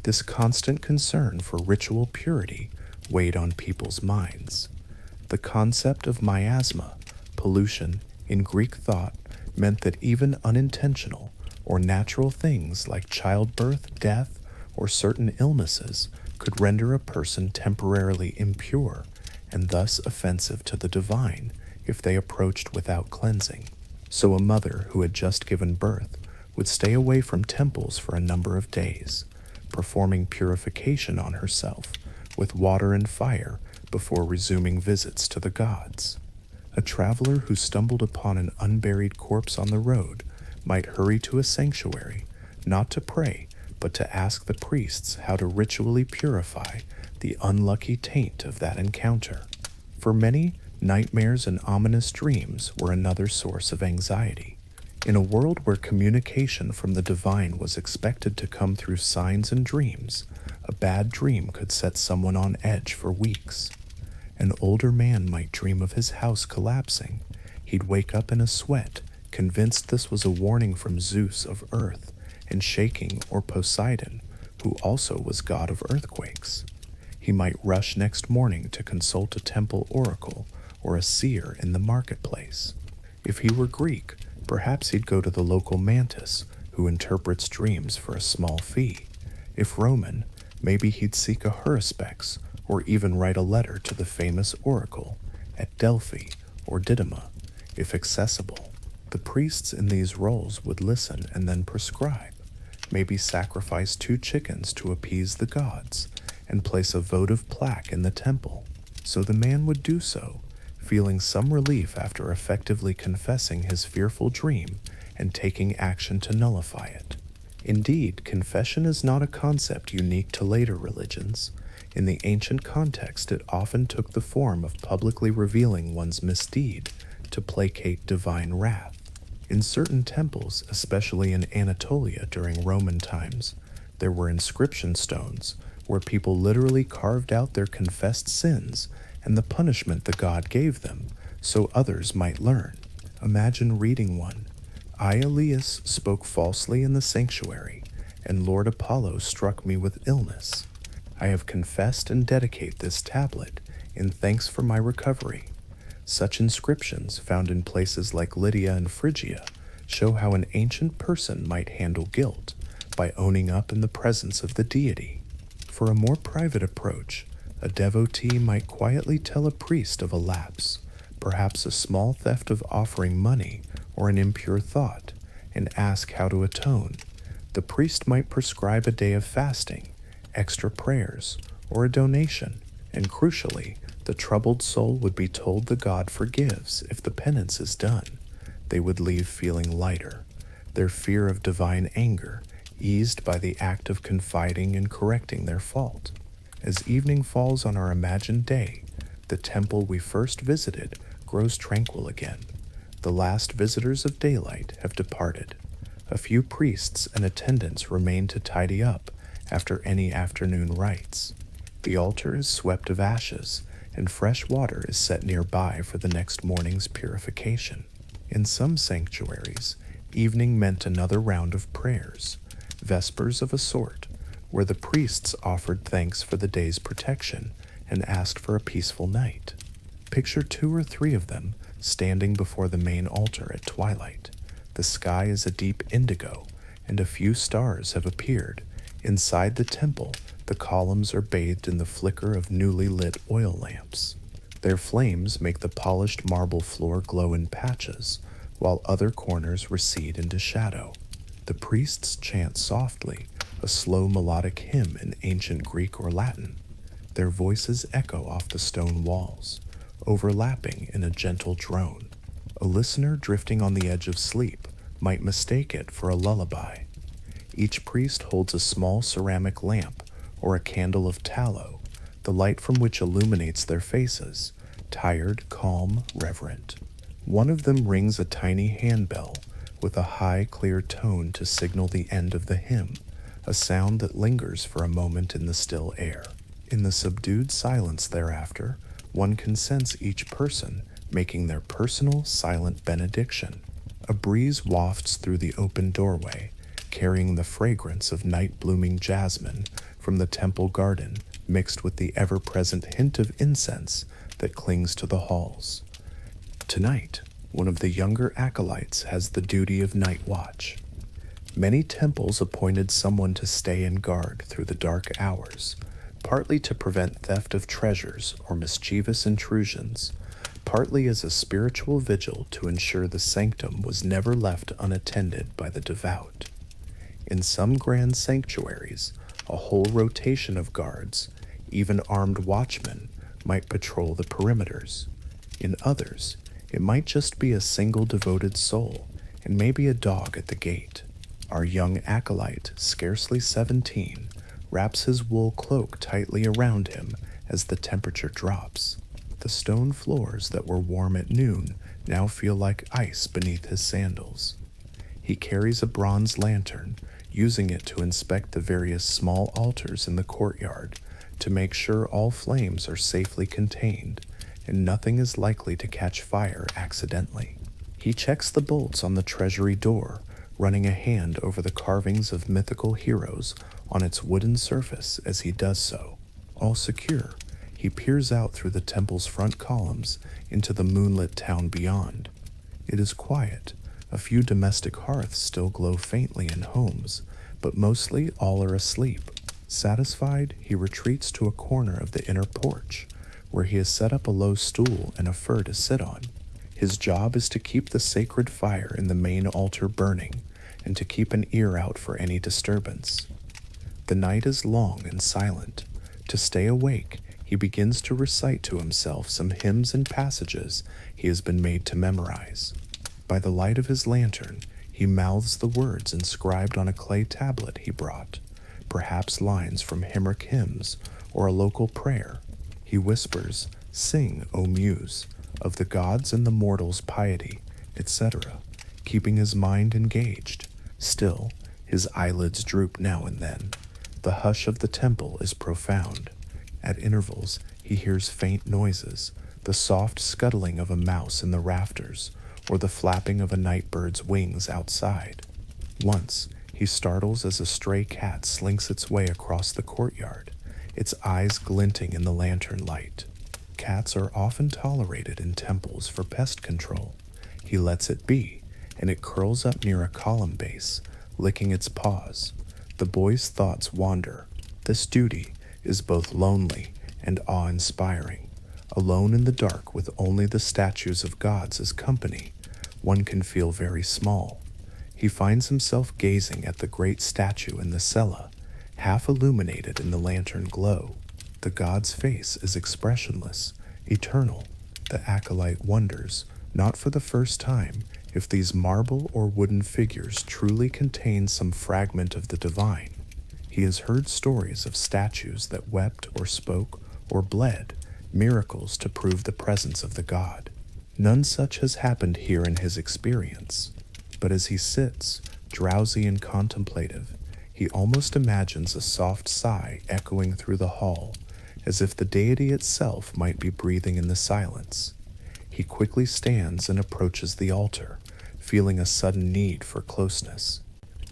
This constant concern for ritual purity weighed on people's minds. The concept of miasma, pollution, in Greek thought meant that even unintentional or natural things like childbirth, death, or certain illnesses could render a person temporarily impure and thus offensive to the divine if they approached without cleansing. So a mother who had just given birth would stay away from temples for a number of days, performing purification on herself with water and fire before resuming visits to the gods. A traveler who stumbled upon an unburied corpse on the road might hurry to a sanctuary, not to pray, but to ask the priests how to ritually purify the unlucky taint of that encounter. For many, nightmares and ominous dreams were another source of anxiety. In a world where communication from the divine was expected to come through signs and dreams, a bad dream could set someone on edge for weeks. An older man might dream of his house collapsing. He'd wake up in a sweat, convinced this was a warning from Zeus of earth, and shaking, or Poseidon, who also was god of earthquakes. He might rush next morning to consult a temple oracle or a seer in the marketplace. If he were Greek, perhaps he'd go to the local mantis, who interprets dreams for a small fee. If Roman, maybe he'd seek a haruspice, or even write a letter to the famous oracle at Delphi or Didyma, if accessible. The priests in these roles would listen and then prescribe, maybe sacrifice 2 chickens to appease the gods, and place a votive plaque in the temple. So the man would do so, feeling some relief after effectively confessing his fearful dream and taking action to nullify it. Indeed, confession is not a concept unique to later religions. In the ancient context, it often took the form of publicly revealing one's misdeed to placate divine wrath. In certain temples, especially in Anatolia during Roman times, there were inscription stones where people literally carved out their confessed sins and the punishment the god gave them, so others might learn. Imagine reading one. "I, Elias, spoke falsely in the sanctuary, and Lord Apollo struck me with illness. I have confessed and dedicate this tablet in thanks for my recovery." Such inscriptions, found in places like Lydia and Phrygia, show how an ancient person might handle guilt by owning up in the presence of the deity. For a more private approach, a devotee might quietly tell a priest of a lapse, perhaps a small theft of offering money or an impure thought, and ask how to atone. The priest might prescribe a day of fasting, extra prayers, or a donation, and crucially, the troubled soul would be told the god forgives if the penance is done. They would leave feeling lighter, their fear of divine anger eased by the act of confiding and correcting their fault. As evening falls on our imagined day, the temple we first visited grows tranquil again. The last visitors of daylight have departed. A few priests and attendants remain to tidy up after any afternoon rites. The altar is swept of ashes, and fresh water is set nearby for the next morning's purification. In some sanctuaries, evening meant another round of prayers, vespers of a sort, where the priests offered thanks for the day's protection and asked for a peaceful night. Picture 2 or 3 of them standing before the main altar at twilight. The sky is a deep indigo, and a few stars have appeared. Inside the temple, the columns are bathed in the flicker of newly lit oil lamps. Their flames make the polished marble floor glow in patches, while other corners recede into shadow. The priests chant softly, a slow melodic hymn in ancient Greek or Latin. Their voices echo off the stone walls, overlapping in a gentle drone. A listener drifting on the edge of sleep might mistake it for a lullaby. Each priest holds a small ceramic lamp or a candle of tallow, the light from which illuminates their faces, tired, calm, reverent. One of them rings a tiny handbell with a high, clear tone to signal the end of the hymn, a sound that lingers for a moment in the still air. In the subdued silence thereafter, one can sense each person making their personal silent benediction. A breeze wafts through the open doorway, carrying the fragrance of night-blooming jasmine from the temple garden mixed with the ever-present hint of incense that clings to the halls. Tonight, one of the younger acolytes has the duty of night watch. Many temples appointed someone to stay and guard through the dark hours, partly to prevent theft of treasures or mischievous intrusions, partly as a spiritual vigil to ensure the sanctum was never left unattended by the devout. In some grand sanctuaries, a whole rotation of guards, even armed watchmen, might patrol the perimeters. In others, it might just be a single devoted soul, and maybe a dog at the gate. Our young acolyte, scarcely 17, wraps his wool cloak tightly around him as the temperature drops. The stone floors that were warm at noon now feel like ice beneath his sandals. He carries a bronze lantern, using it to inspect the various small altars in the courtyard to make sure all flames are safely contained and nothing is likely to catch fire accidentally. He checks the bolts on the treasury door, running a hand over the carvings of mythical heroes on its wooden surface as he does so. All secure, he peers out through the temple's front columns into the moonlit town beyond. It is quiet. A few domestic hearths still glow faintly in homes, but mostly all are asleep. Satisfied, he retreats to a corner of the inner porch, where he has set up a low stool and a fur to sit on. His job is to keep the sacred fire in the main altar burning, and to keep an ear out for any disturbance. The night is long and silent. To stay awake, he begins to recite to himself some hymns and passages he has been made to memorize. By the light of his lantern, he mouths the words inscribed on a clay tablet he brought, perhaps lines from Hymric hymns or a local prayer. He whispers, "Sing, O Muse, of the gods and the mortals' piety," etc., keeping his mind engaged. Still, his eyelids droop now and then. The hush of the temple is profound. At intervals, he hears faint noises, the soft scuttling of a mouse in the rafters, or the flapping of a night bird's wings outside. Once, he startles as a stray cat slinks its way across the courtyard, its eyes glinting in the lantern light. Cats are often tolerated in temples for pest control. He lets it be, and it curls up near a column base, licking its paws. The boy's thoughts wander. This duty is both lonely and awe-inspiring. Alone in the dark with only the statues of gods as company, one can feel very small. He finds himself gazing at the great statue in the cella, half illuminated in the lantern glow. The god's face is expressionless, eternal. The acolyte wonders, not for the first time, if these marble or wooden figures truly contain some fragment of the divine. He has heard stories of statues that wept or spoke or bled, miracles to prove the presence of the god. None such has happened here in his experience, but as he sits, drowsy and contemplative, he almost imagines a soft sigh echoing through the hall, as if the deity itself might be breathing in the silence. He quickly stands and approaches the altar, feeling a sudden need for closeness.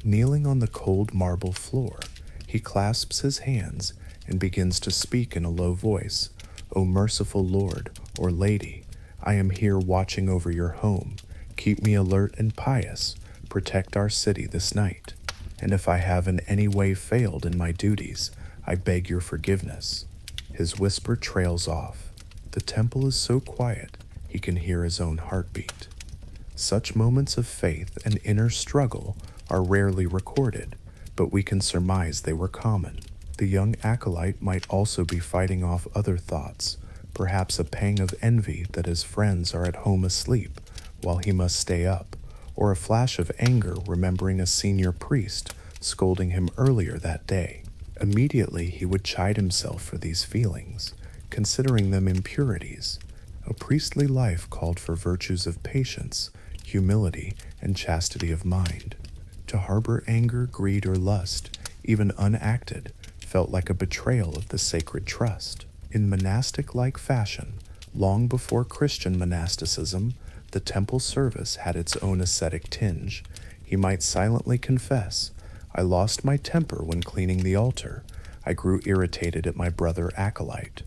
Kneeling on the cold marble floor, he clasps his hands and begins to speak in a low voice. "O merciful Lord or Lady, I am here watching over your home. Keep me alert and pious. Protect our city this night. And if I have in any way failed in my duties, I beg your forgiveness." His whisper trails off. The temple is so quiet, he can hear his own heartbeat. Such moments of faith and inner struggle are rarely recorded, but we can surmise they were common. The young acolyte might also be fighting off other thoughts, perhaps a pang of envy that his friends are at home asleep while he must stay up, or a flash of anger remembering a senior priest scolding him earlier that day. Immediately he would chide himself for these feelings, considering them impurities. A priestly life called for virtues of patience, humility, and chastity of mind. To harbor anger, greed, or lust, even unacted, felt like a betrayal of the sacred trust. In monastic-like fashion, long before Christian monasticism, the temple service had its own ascetic tinge. He might silently confess, "I lost my temper when cleaning the altar. I grew irritated at my brother acolyte.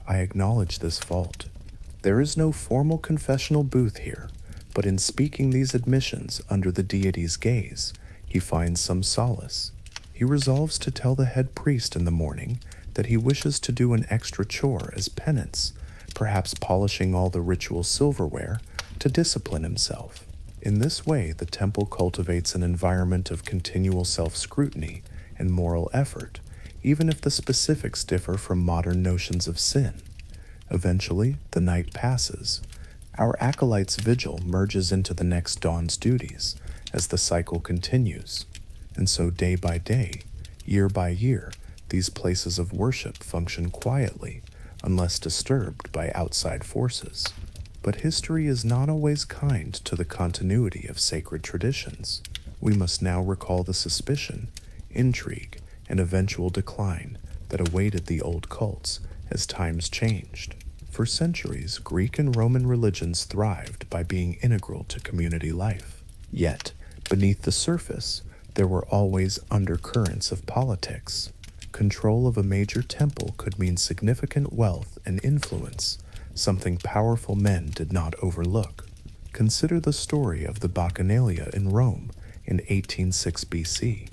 I acknowledge this fault." There is no formal confessional booth here, but in speaking these admissions under the deity's gaze, he finds some solace. He resolves to tell the head priest in the morning that he wishes to do an extra chore as penance, perhaps polishing all the ritual silverware to discipline himself. In this way, the temple cultivates an environment of continual self-scrutiny and moral effort, even if the specifics differ from modern notions of sin. Eventually, the night passes. Our acolyte's vigil merges into the next dawn's duties as the cycle continues. And so day by day, year by year, these places of worship function quietly, unless disturbed by outside forces. But history is not always kind to the continuity of sacred traditions. We must now recall the suspicion, intrigue, and eventual decline that awaited the old cults as times changed. For centuries, Greek and Roman religions thrived by being integral to community life. Yet, beneath the surface, there were always undercurrents of politics. Control of a major temple could mean significant wealth and influence, something powerful men did not overlook. Consider the story of the Bacchanalia in Rome in 1806 BC.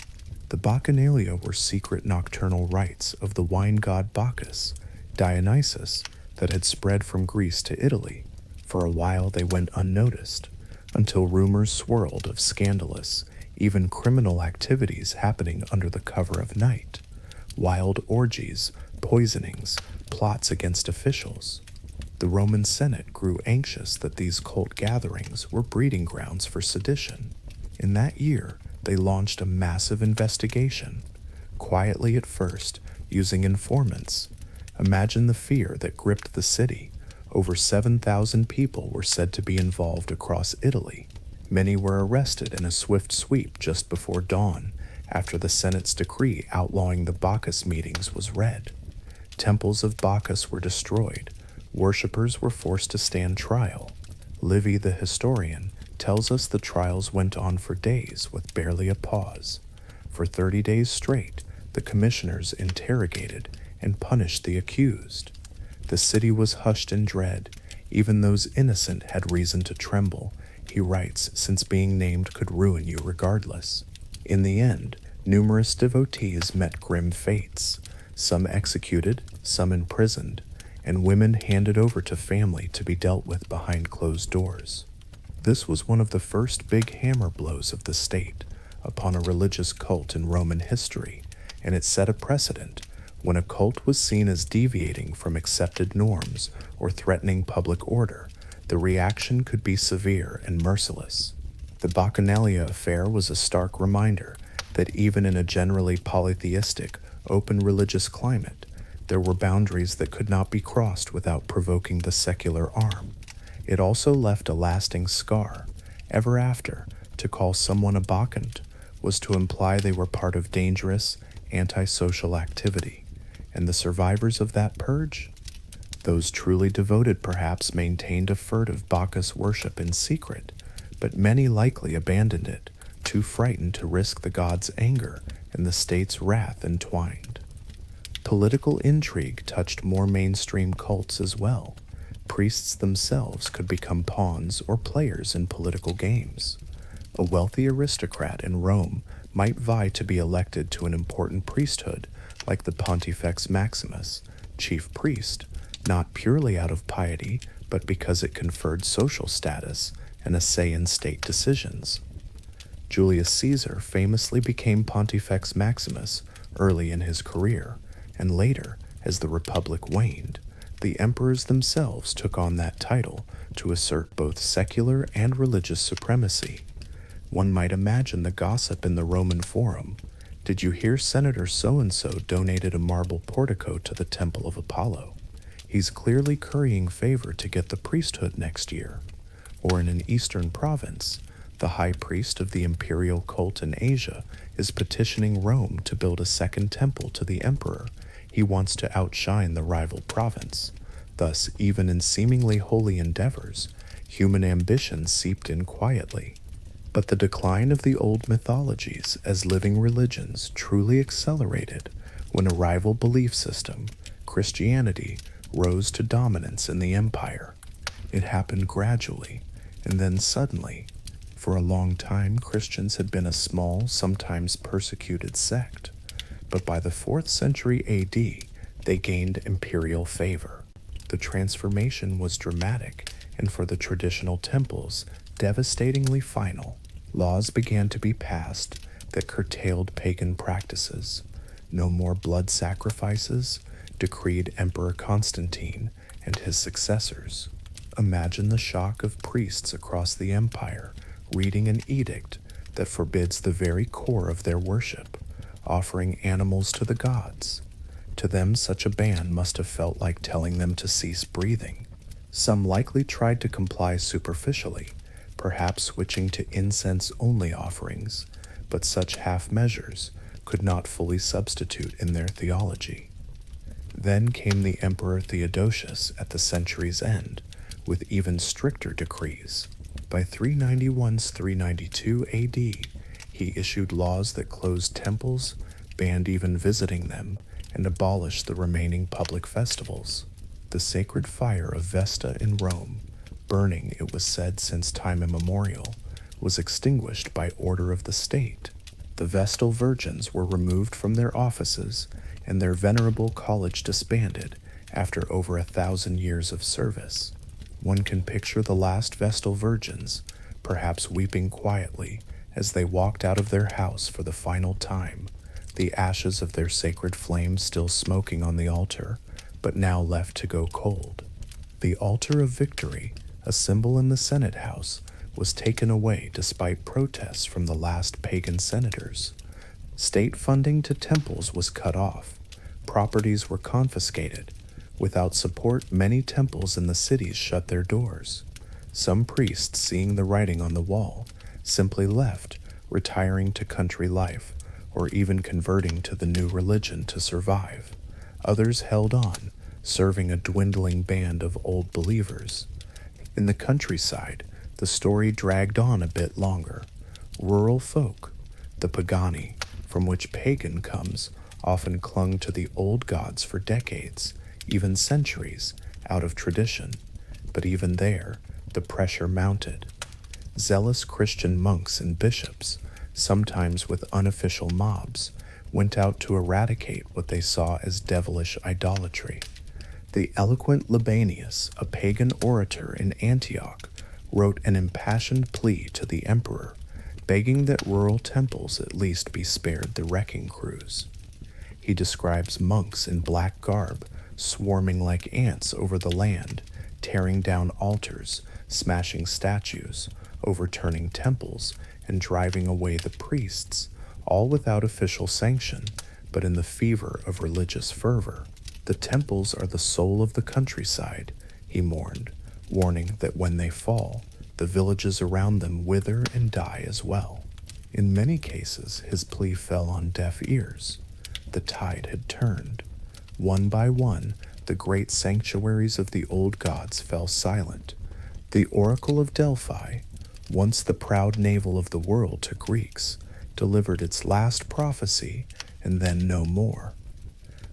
The Bacchanalia were secret nocturnal rites of the wine god Bacchus, Dionysus, that had spread from Greece to Italy. For a while they went unnoticed, until rumors swirled of scandalous, even criminal activities happening under the cover of night. Wild orgies, poisonings, plots against officials. The Roman Senate grew anxious that these cult gatherings were breeding grounds for sedition. In that year, they launched a massive investigation, quietly at first, using informants. Imagine the fear that gripped the city. Over 7,000 people were said to be involved across Italy. Many were arrested in a swift sweep just before dawn, after the Senate's decree outlawing the Bacchus meetings was read. Temples of Bacchus were destroyed. Worshippers were forced to stand trial. Livy the historian tells us the trials went on for days with barely a pause. For 30 days straight, the commissioners interrogated and punished the accused. The city was hushed in dread. Even those innocent had reason to tremble, he writes, since being named could ruin you regardless. In the end, numerous devotees met grim fates, some executed, some imprisoned, and women handed over to family to be dealt with behind closed doors. This was one of the first big hammer blows of the state upon a religious cult in Roman history, and it set a precedent. When a cult was seen as deviating from accepted norms or threatening public order, the reaction could be severe and merciless. The Bacchanalia affair was a stark reminder that even in a generally polytheistic, open religious climate, there were boundaries that could not be crossed without provoking the secular arm. It also left a lasting scar. Ever after, to call someone a Bacchant was to imply they were part of dangerous, antisocial activity. And the survivors of that purge? Those truly devoted perhaps maintained a furtive Bacchus worship in secret, but many likely abandoned it, too frightened to risk the god's anger and the state's wrath entwined. Political intrigue touched more mainstream cults as well. Priests themselves could become pawns or players in political games. A wealthy aristocrat in Rome might vie to be elected to an important priesthood like the Pontifex Maximus, chief priest, not purely out of piety, but because it conferred social status and a say in state decisions. Julius Caesar famously became Pontifex Maximus early in his career, and later, as the Republic waned, the emperors themselves took on that title to assert both secular and religious supremacy. One might imagine the gossip in the Roman Forum. Did you hear Senator so-and-so donated a marble portico to the Temple of Apollo? He's clearly currying favor to get the priesthood next year. Or in an eastern province, the high priest of the imperial cult in Asia is petitioning Rome to build a second temple to the emperor. He wants to outshine the rival province. Thus, even in seemingly holy endeavors, human ambition seeped in quietly. But the decline of the old mythologies as living religions truly accelerated when a rival belief system, Christianity, rose to dominance in the empire. It happened gradually, and then suddenly. For a long time, Christians had been a small, sometimes persecuted sect, but by the 4th century AD, they gained imperial favor. The transformation was dramatic, and for the traditional temples, devastatingly final. Laws began to be passed that curtailed pagan practices. No more blood sacrifices, decreed Emperor Constantine and his successors. Imagine the shock of priests across the empire reading an edict that forbids the very core of their worship, offering animals to the gods. To them, such a ban must have felt like telling them to cease breathing. Some likely tried to comply superficially, perhaps switching to incense-only offerings, but such half measures could not fully substitute in their theology. Then came the Emperor Theodosius at the century's end, with even stricter decrees. By 391-392 AD, he issued laws that closed temples, banned even visiting them, and abolished the remaining public festivals. The sacred fire of Vesta in Rome, burning, it was said, since time immemorial, was extinguished by order of the state. The Vestal virgins were removed from their offices, and their venerable college disbanded after over 1,000 years of service. One can picture the last Vestal virgins, perhaps weeping quietly as they walked out of their house for the final time, the ashes of their sacred flame still smoking on the altar, but now left to go cold. The altar of victory, a symbol in the Senate House, was taken away despite protests from the last pagan senators. State funding to temples was cut off. Properties were confiscated. Without support, many temples in the cities shut their doors. Some priests, seeing the writing on the wall, simply left, retiring to country life, or even converting to the new religion to survive. Others held on, serving a dwindling band of old believers. In the countryside, the story dragged on a bit longer. Rural folk, the Pagani, from which pagan comes, often clung to the old gods for decades, even centuries, out of tradition. But even there, the pressure mounted. Zealous Christian monks and bishops, sometimes with unofficial mobs, went out to eradicate what they saw as devilish idolatry. The eloquent Libanius, a pagan orator in Antioch, wrote an impassioned plea to the emperor, begging that rural temples at least be spared the wrecking crews. He describes monks in black garb swarming like ants over the land, tearing down altars, smashing statues, overturning temples, and driving away the priests, all without official sanction, but in the fever of religious fervor. The temples are the soul of the countryside, he mourned, warning that when they fall, the villages around them wither and die as well. In many cases, his plea fell on deaf ears. The tide had turned. One by one, the great sanctuaries of the old gods fell silent. The Oracle of Delphi, once the proud navel of the world to Greeks, delivered its last prophecy, and then no more.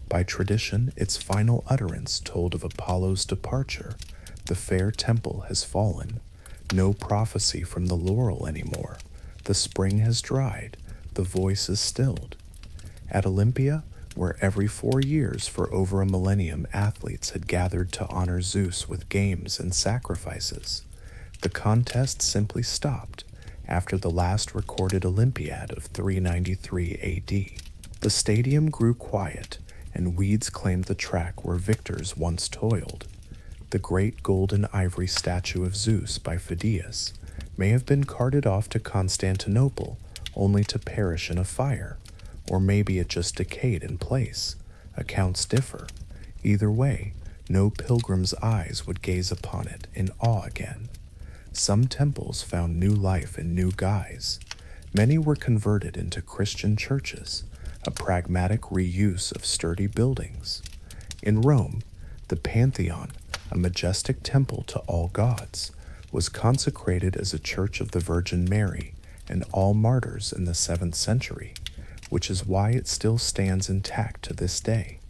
By tradition, its final utterance told of Apollo's departure. The fair temple has fallen. No prophecy from the laurel anymore. The spring has dried. The voice is stilled. At Olympia, where every 4 years for over a millennium athletes had gathered to honor Zeus with games and sacrifices, the contest simply stopped, after the last recorded Olympiad of 393 AD. The stadium grew quiet, and weeds claimed the track where victors once toiled. The great golden ivory statue of Zeus by Phidias may have been carted off to Constantinople only to perish in a fire, or maybe it just decayed in place. Accounts differ. Either way, no pilgrim's eyes would gaze upon it in awe again. Some temples found new life in new guise. Many were converted into Christian churches, a pragmatic reuse of sturdy buildings. In Rome, the Pantheon, a majestic temple to all gods, was consecrated as a church of the Virgin Mary and all martyrs in the 7th century, which is why it still stands intact to this day.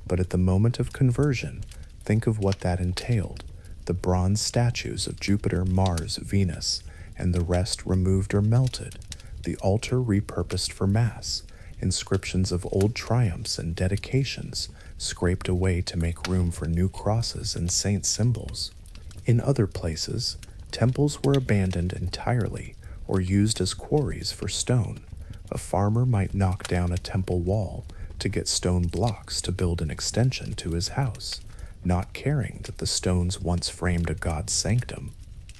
But at the moment of conversion, think of what that entailed. The bronze statues of Jupiter, Mars, Venus, and the rest removed or melted, the altar repurposed for Mass, inscriptions of old triumphs and dedications scraped away to make room for new crosses and saint symbols. In other places, temples were abandoned entirely or used as quarries for stone. A farmer might knock down a temple wall to get stone blocks to build an extension to his house, not caring that the stones once framed a god's sanctum.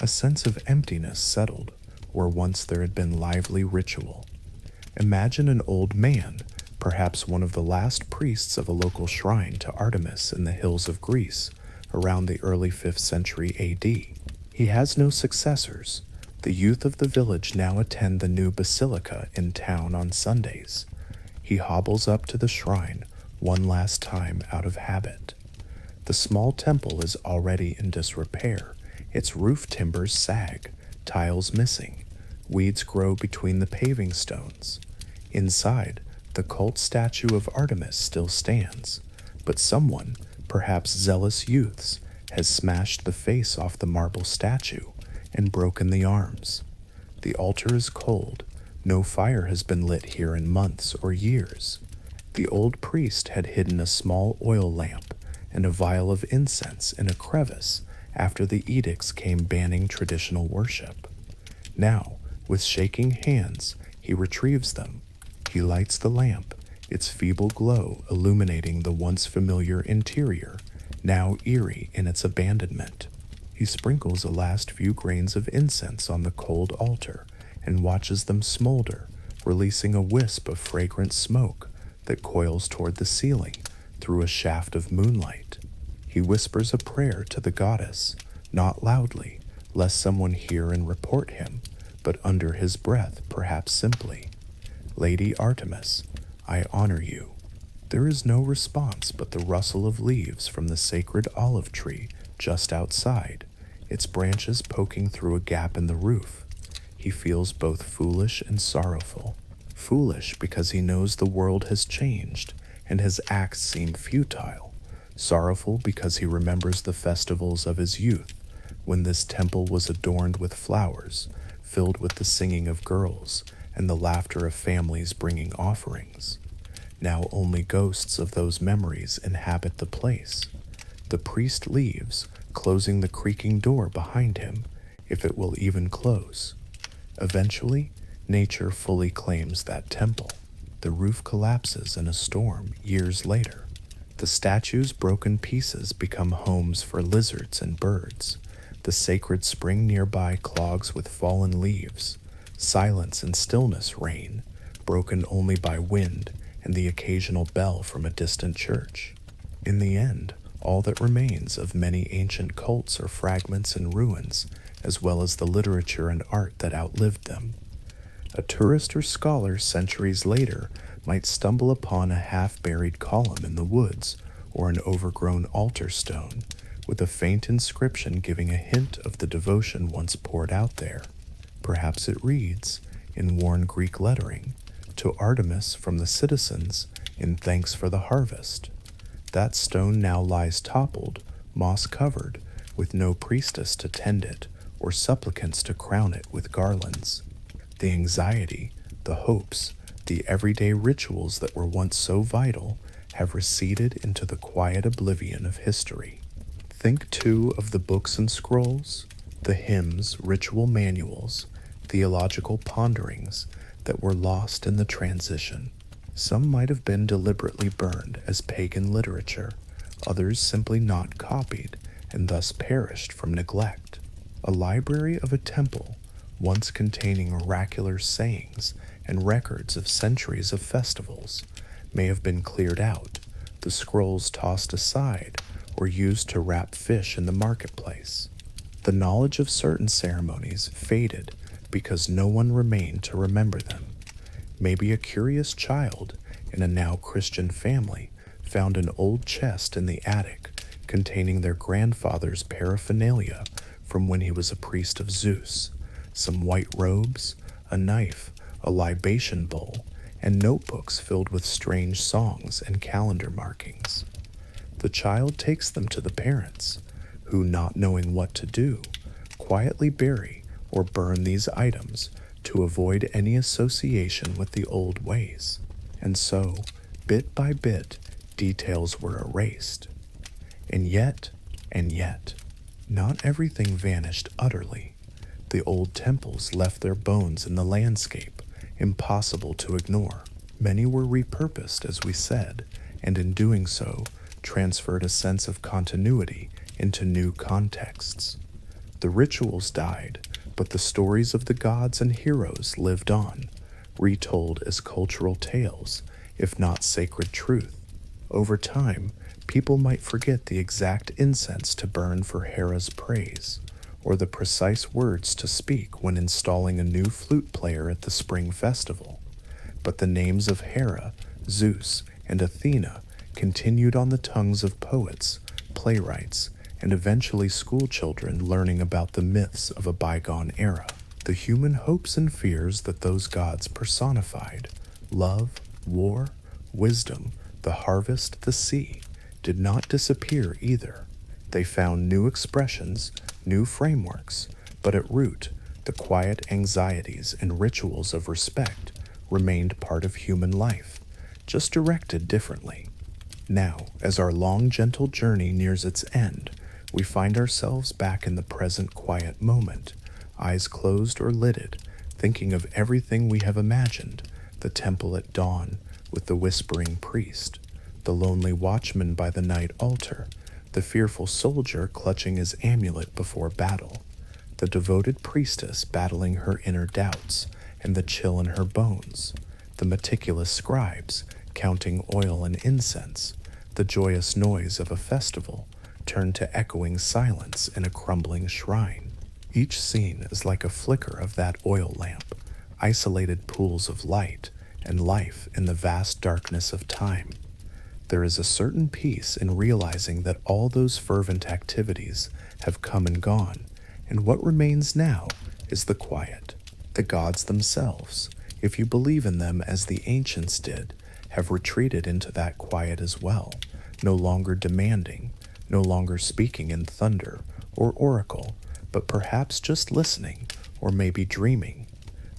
A sense of emptiness settled where once there had been lively ritual. Imagine an old man, perhaps one of the last priests of a local shrine to Artemis in the hills of Greece, around the early 5th century AD. He has no successors. The youth of the village now attend the new basilica in town on Sundays. He hobbles up to the shrine one last time out of habit. The small temple is already in disrepair. Its roof timbers sag, tiles missing. Weeds grow between the paving stones. Inside, the cult statue of Artemis still stands, but someone, perhaps zealous youths, has smashed the face off the marble statue and broken the arms. The altar is cold. No fire has been lit here in months or years. The old priest had hidden a small oil lamp and a vial of incense in a crevice after the edicts came banning traditional worship. Now, with shaking hands, he retrieves them. He lights the lamp, its feeble glow illuminating the once familiar interior, now eerie in its abandonment. He sprinkles a last few grains of incense on the cold altar and watches them smolder, releasing a wisp of fragrant smoke that coils toward the ceiling through a shaft of moonlight. He whispers a prayer to the goddess, not loudly, lest someone hear and report him, but under his breath, perhaps simply, "Lady Artemis, I honor you." There is no response but the rustle of leaves from the sacred olive tree just outside, its branches poking through a gap in the roof. He feels both foolish and sorrowful. Foolish because he knows the world has changed and his acts seem futile. Sorrowful because he remembers the festivals of his youth, when this temple was adorned with flowers, filled with the singing of girls and the laughter of families bringing offerings. Now only ghosts of those memories inhabit the place. The priest leaves, closing the creaking door behind him, if it will even close. Eventually, nature fully claims that temple. The roof collapses in a storm years later. The statue's broken pieces become homes for lizards and birds. The sacred spring nearby clogs with fallen leaves. Silence and stillness reign, broken only by wind and the occasional bell from a distant church. In the end, all that remains of many ancient cults are fragments and ruins, as well as the literature and art that outlived them. A tourist or scholar centuries later might stumble upon a half-buried column in the woods or an overgrown altar stone, with a faint inscription giving a hint of the devotion once poured out there. Perhaps it reads, in worn Greek lettering, "To Artemis from the citizens, in thanks for the harvest." That stone now lies toppled, moss-covered, with no priestess to tend it or supplicants to crown it with garlands. The anxiety, the hopes, the everyday rituals that were once so vital have receded into the quiet oblivion of history. Think, too, of the books and scrolls, the hymns, ritual manuals, theological ponderings that were lost in the transition. Some might have been deliberately burned as pagan literature, others simply not copied and thus perished from neglect. A library of a temple, once containing oracular sayings and records of centuries of festivals, may have been cleared out, the scrolls tossed aside, or used to wrap fish in the marketplace. The knowledge of certain ceremonies faded because no one remained to remember them. Maybe a curious child in a now Christian family found an old chest in the attic containing their grandfather's paraphernalia from when he was a priest of Zeus, some white robes, a knife, a libation bowl, and notebooks filled with strange songs and calendar markings. The child takes them to the parents, who, not knowing what to do, quietly bury or burn these items to avoid any association with the old ways. And so, bit by bit, details were erased. And yet, not everything vanished utterly. The old temples left their bones in the landscape, impossible to ignore. Many were repurposed, as we said, and in doing so, transferred a sense of continuity into new contexts. The rituals died, but the stories of the gods and heroes lived on, retold as cultural tales, if not sacred truth. Over time, people might forget the exact incense to burn for Hera's praise, or the precise words to speak when installing a new flute player at the spring festival. But the names of Hera, Zeus, and Athena continued on the tongues of poets, playwrights, and eventually schoolchildren learning about the myths of a bygone era. The human hopes and fears that those gods personified, love, war, wisdom, the harvest, the sea, did not disappear either. They found new expressions, new frameworks, but at root, the quiet anxieties and rituals of respect remained part of human life, just directed differently. Now, as our long, gentle journey nears its end, we find ourselves back in the present quiet moment, eyes closed or lidded, thinking of everything we have imagined, the temple at dawn with the whispering priest, the lonely watchman by the night altar, the fearful soldier clutching his amulet before battle, the devoted priestess battling her inner doubts and the chill in her bones, the meticulous scribes counting oil and incense, the joyous noise of a festival turned to echoing silence in a crumbling shrine. Each scene is like a flicker of that oil lamp, isolated pools of light and life in the vast darkness of time. There is a certain peace in realizing that all those fervent activities have come and gone, and what remains now is the quiet. The gods themselves, if you believe in them as the ancients did, have retreated into that quiet as well, no longer demanding, no longer speaking in thunder or oracle, but perhaps just listening or maybe dreaming.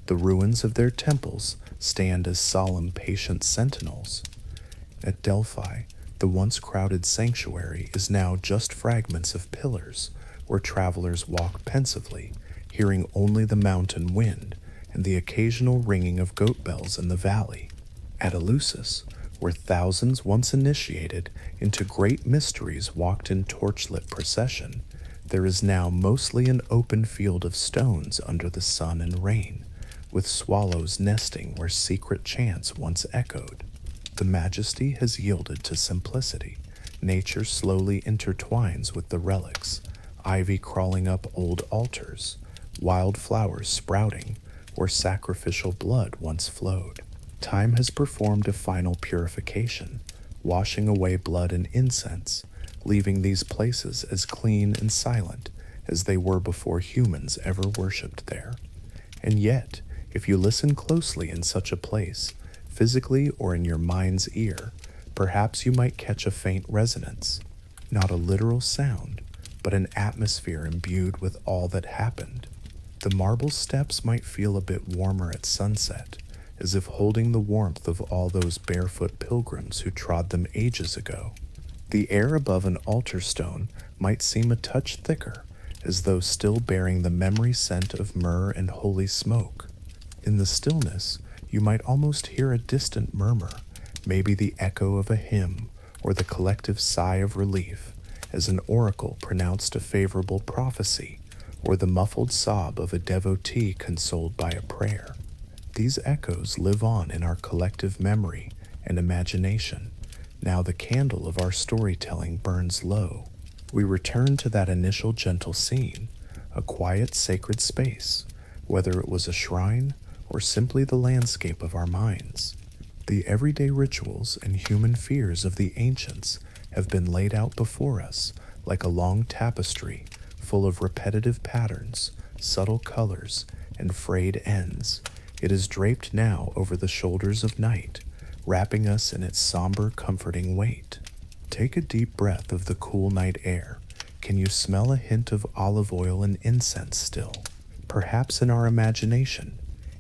The ruins of their temples stand as solemn, patient sentinels. At Delphi, the once crowded sanctuary is now just fragments of pillars where travelers walk pensively, hearing only the mountain wind and the occasional ringing of goat bells in the valley. At Eleusis, where thousands once initiated into great mysteries walked in torchlit procession, there is now mostly an open field of stones under the sun and rain, with swallows nesting where secret chants once echoed. The majesty has yielded to simplicity. Nature slowly intertwines with the relics, ivy crawling up old altars, wild flowers sprouting where sacrificial blood once flowed. Time has performed a final purification, washing away blood and incense, leaving these places as clean and silent as they were before humans ever worshipped there. And yet, if you listen closely in such a place, physically or in your mind's ear, perhaps you might catch a faint resonance, not a literal sound, but an atmosphere imbued with all that happened. The marble steps might feel a bit warmer at sunset, as if holding the warmth of all those barefoot pilgrims who trod them ages ago. The air above an altar stone might seem a touch thicker, as though still bearing the memory scent of myrrh and holy smoke. In the stillness, you might almost hear a distant murmur, maybe the echo of a hymn or the collective sigh of relief, as an oracle pronounced a favorable prophecy, or the muffled sob of a devotee consoled by a prayer. These echoes live on in our collective memory and imagination. Now the candle of our storytelling burns low. We return to that initial gentle scene, a quiet sacred space, whether it was a shrine or simply the landscape of our minds. The everyday rituals and human fears of the ancients have been laid out before us like a long tapestry full of repetitive patterns, subtle colors, and frayed ends. It is draped now over the shoulders of night, wrapping us in its somber, comforting weight. Take a deep breath of the cool night air. Can you smell a hint of olive oil and incense still? Perhaps in our imagination.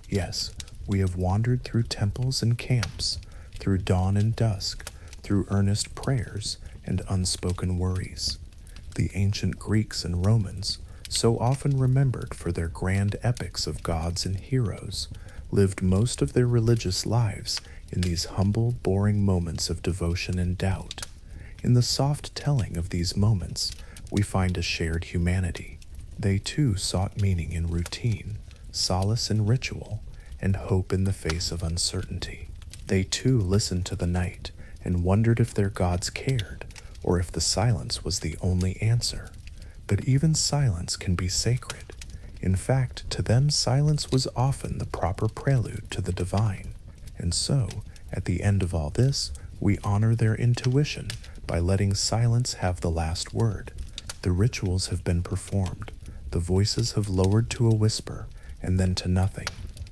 Yes, we have wandered through temples and camps, through dawn and dusk, through earnest prayers and unspoken worries. The ancient Greeks and Romans, so often remembered for their grand epics of gods and heroes, lived most of their religious lives in these humble, boring moments of devotion and doubt. In the soft telling of these moments, we find a shared humanity. They too sought meaning in routine, solace in ritual, and hope in the face of uncertainty. They too listened to the night and wondered if their gods cared, or if the silence was the only answer. But even silence can be sacred. In fact, to them silence was often the proper prelude to the divine. And so, at the end of all this, we honor their intuition by letting silence have the last word. The rituals have been performed. The voices have lowered to a whisper, and then to nothing.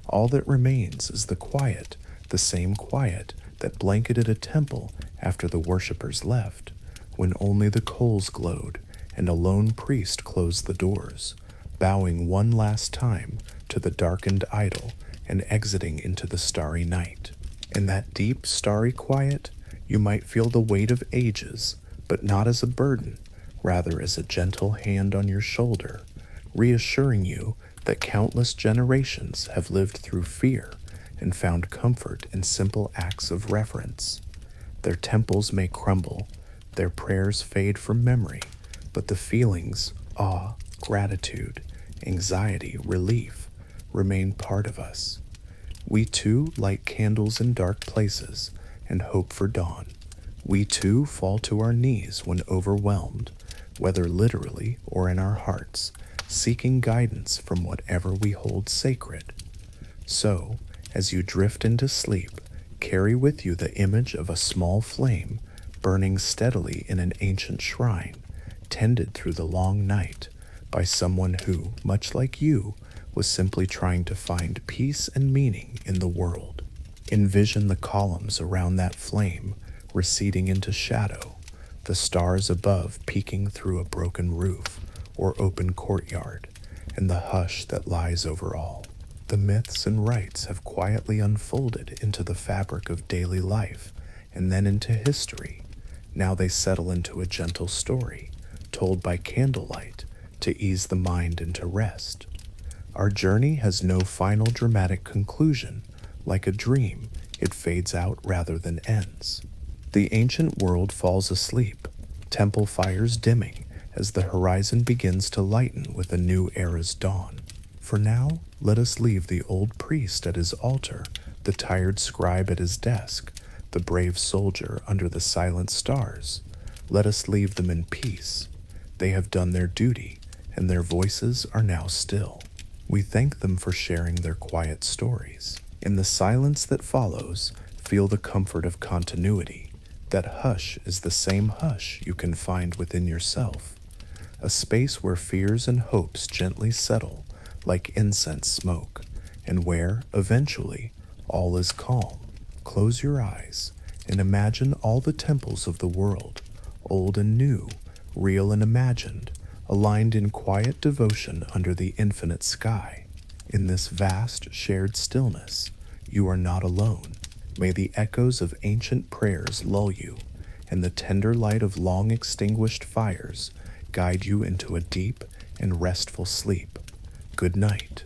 All that remains is the quiet, the same quiet that blanketed a temple after the worshippers left, when only the coals glowed and a lone priest closed the doors, bowing one last time to the darkened idol and exiting into the starry night. In that deep, starry quiet, you might feel the weight of ages, but not as a burden, rather as a gentle hand on your shoulder, reassuring you that countless generations have lived through fear and found comfort in simple acts of reverence. Their temples may crumble, their prayers fade from memory, but the feelings, awe, gratitude, anxiety, relief, remain part of us. We too light candles in dark places and hope for dawn. We too fall to our knees when overwhelmed, whether literally or in our hearts, seeking guidance from whatever we hold sacred. So, as you drift into sleep, carry with you the image of a small flame burning steadily in an ancient shrine, tended through the long night by someone who, much like you, was simply trying to find peace and meaning in the world. Envision the columns around that flame receding into shadow, the stars above peeking through a broken roof or open courtyard, and the hush that lies over all. The myths and rites have quietly unfolded into the fabric of daily life and then into history. Now they settle into a gentle story, told by candlelight to ease the mind into rest. Our journey has no final dramatic conclusion. Like a dream, it fades out rather than ends. The ancient world falls asleep, temple fires dimming as the horizon begins to lighten with a new era's dawn. For now, let us leave the old priest at his altar, the tired scribe at his desk, the brave soldier under the silent stars. Let us leave them in peace. They have done their duty, and their voices are now still. We thank them for sharing their quiet stories. In the silence that follows, feel the comfort of continuity. That hush is the same hush you can find within yourself, a space where fears and hopes gently settle like incense smoke, and where, eventually, all is calm. Close your eyes and imagine all the temples of the world, old and new, real and imagined, aligned in quiet devotion under the infinite sky. In this vast, shared stillness, you are not alone. May the echoes of ancient prayers lull you, and the tender light of long extinguished fires guide you into a deep and restful sleep. Good night.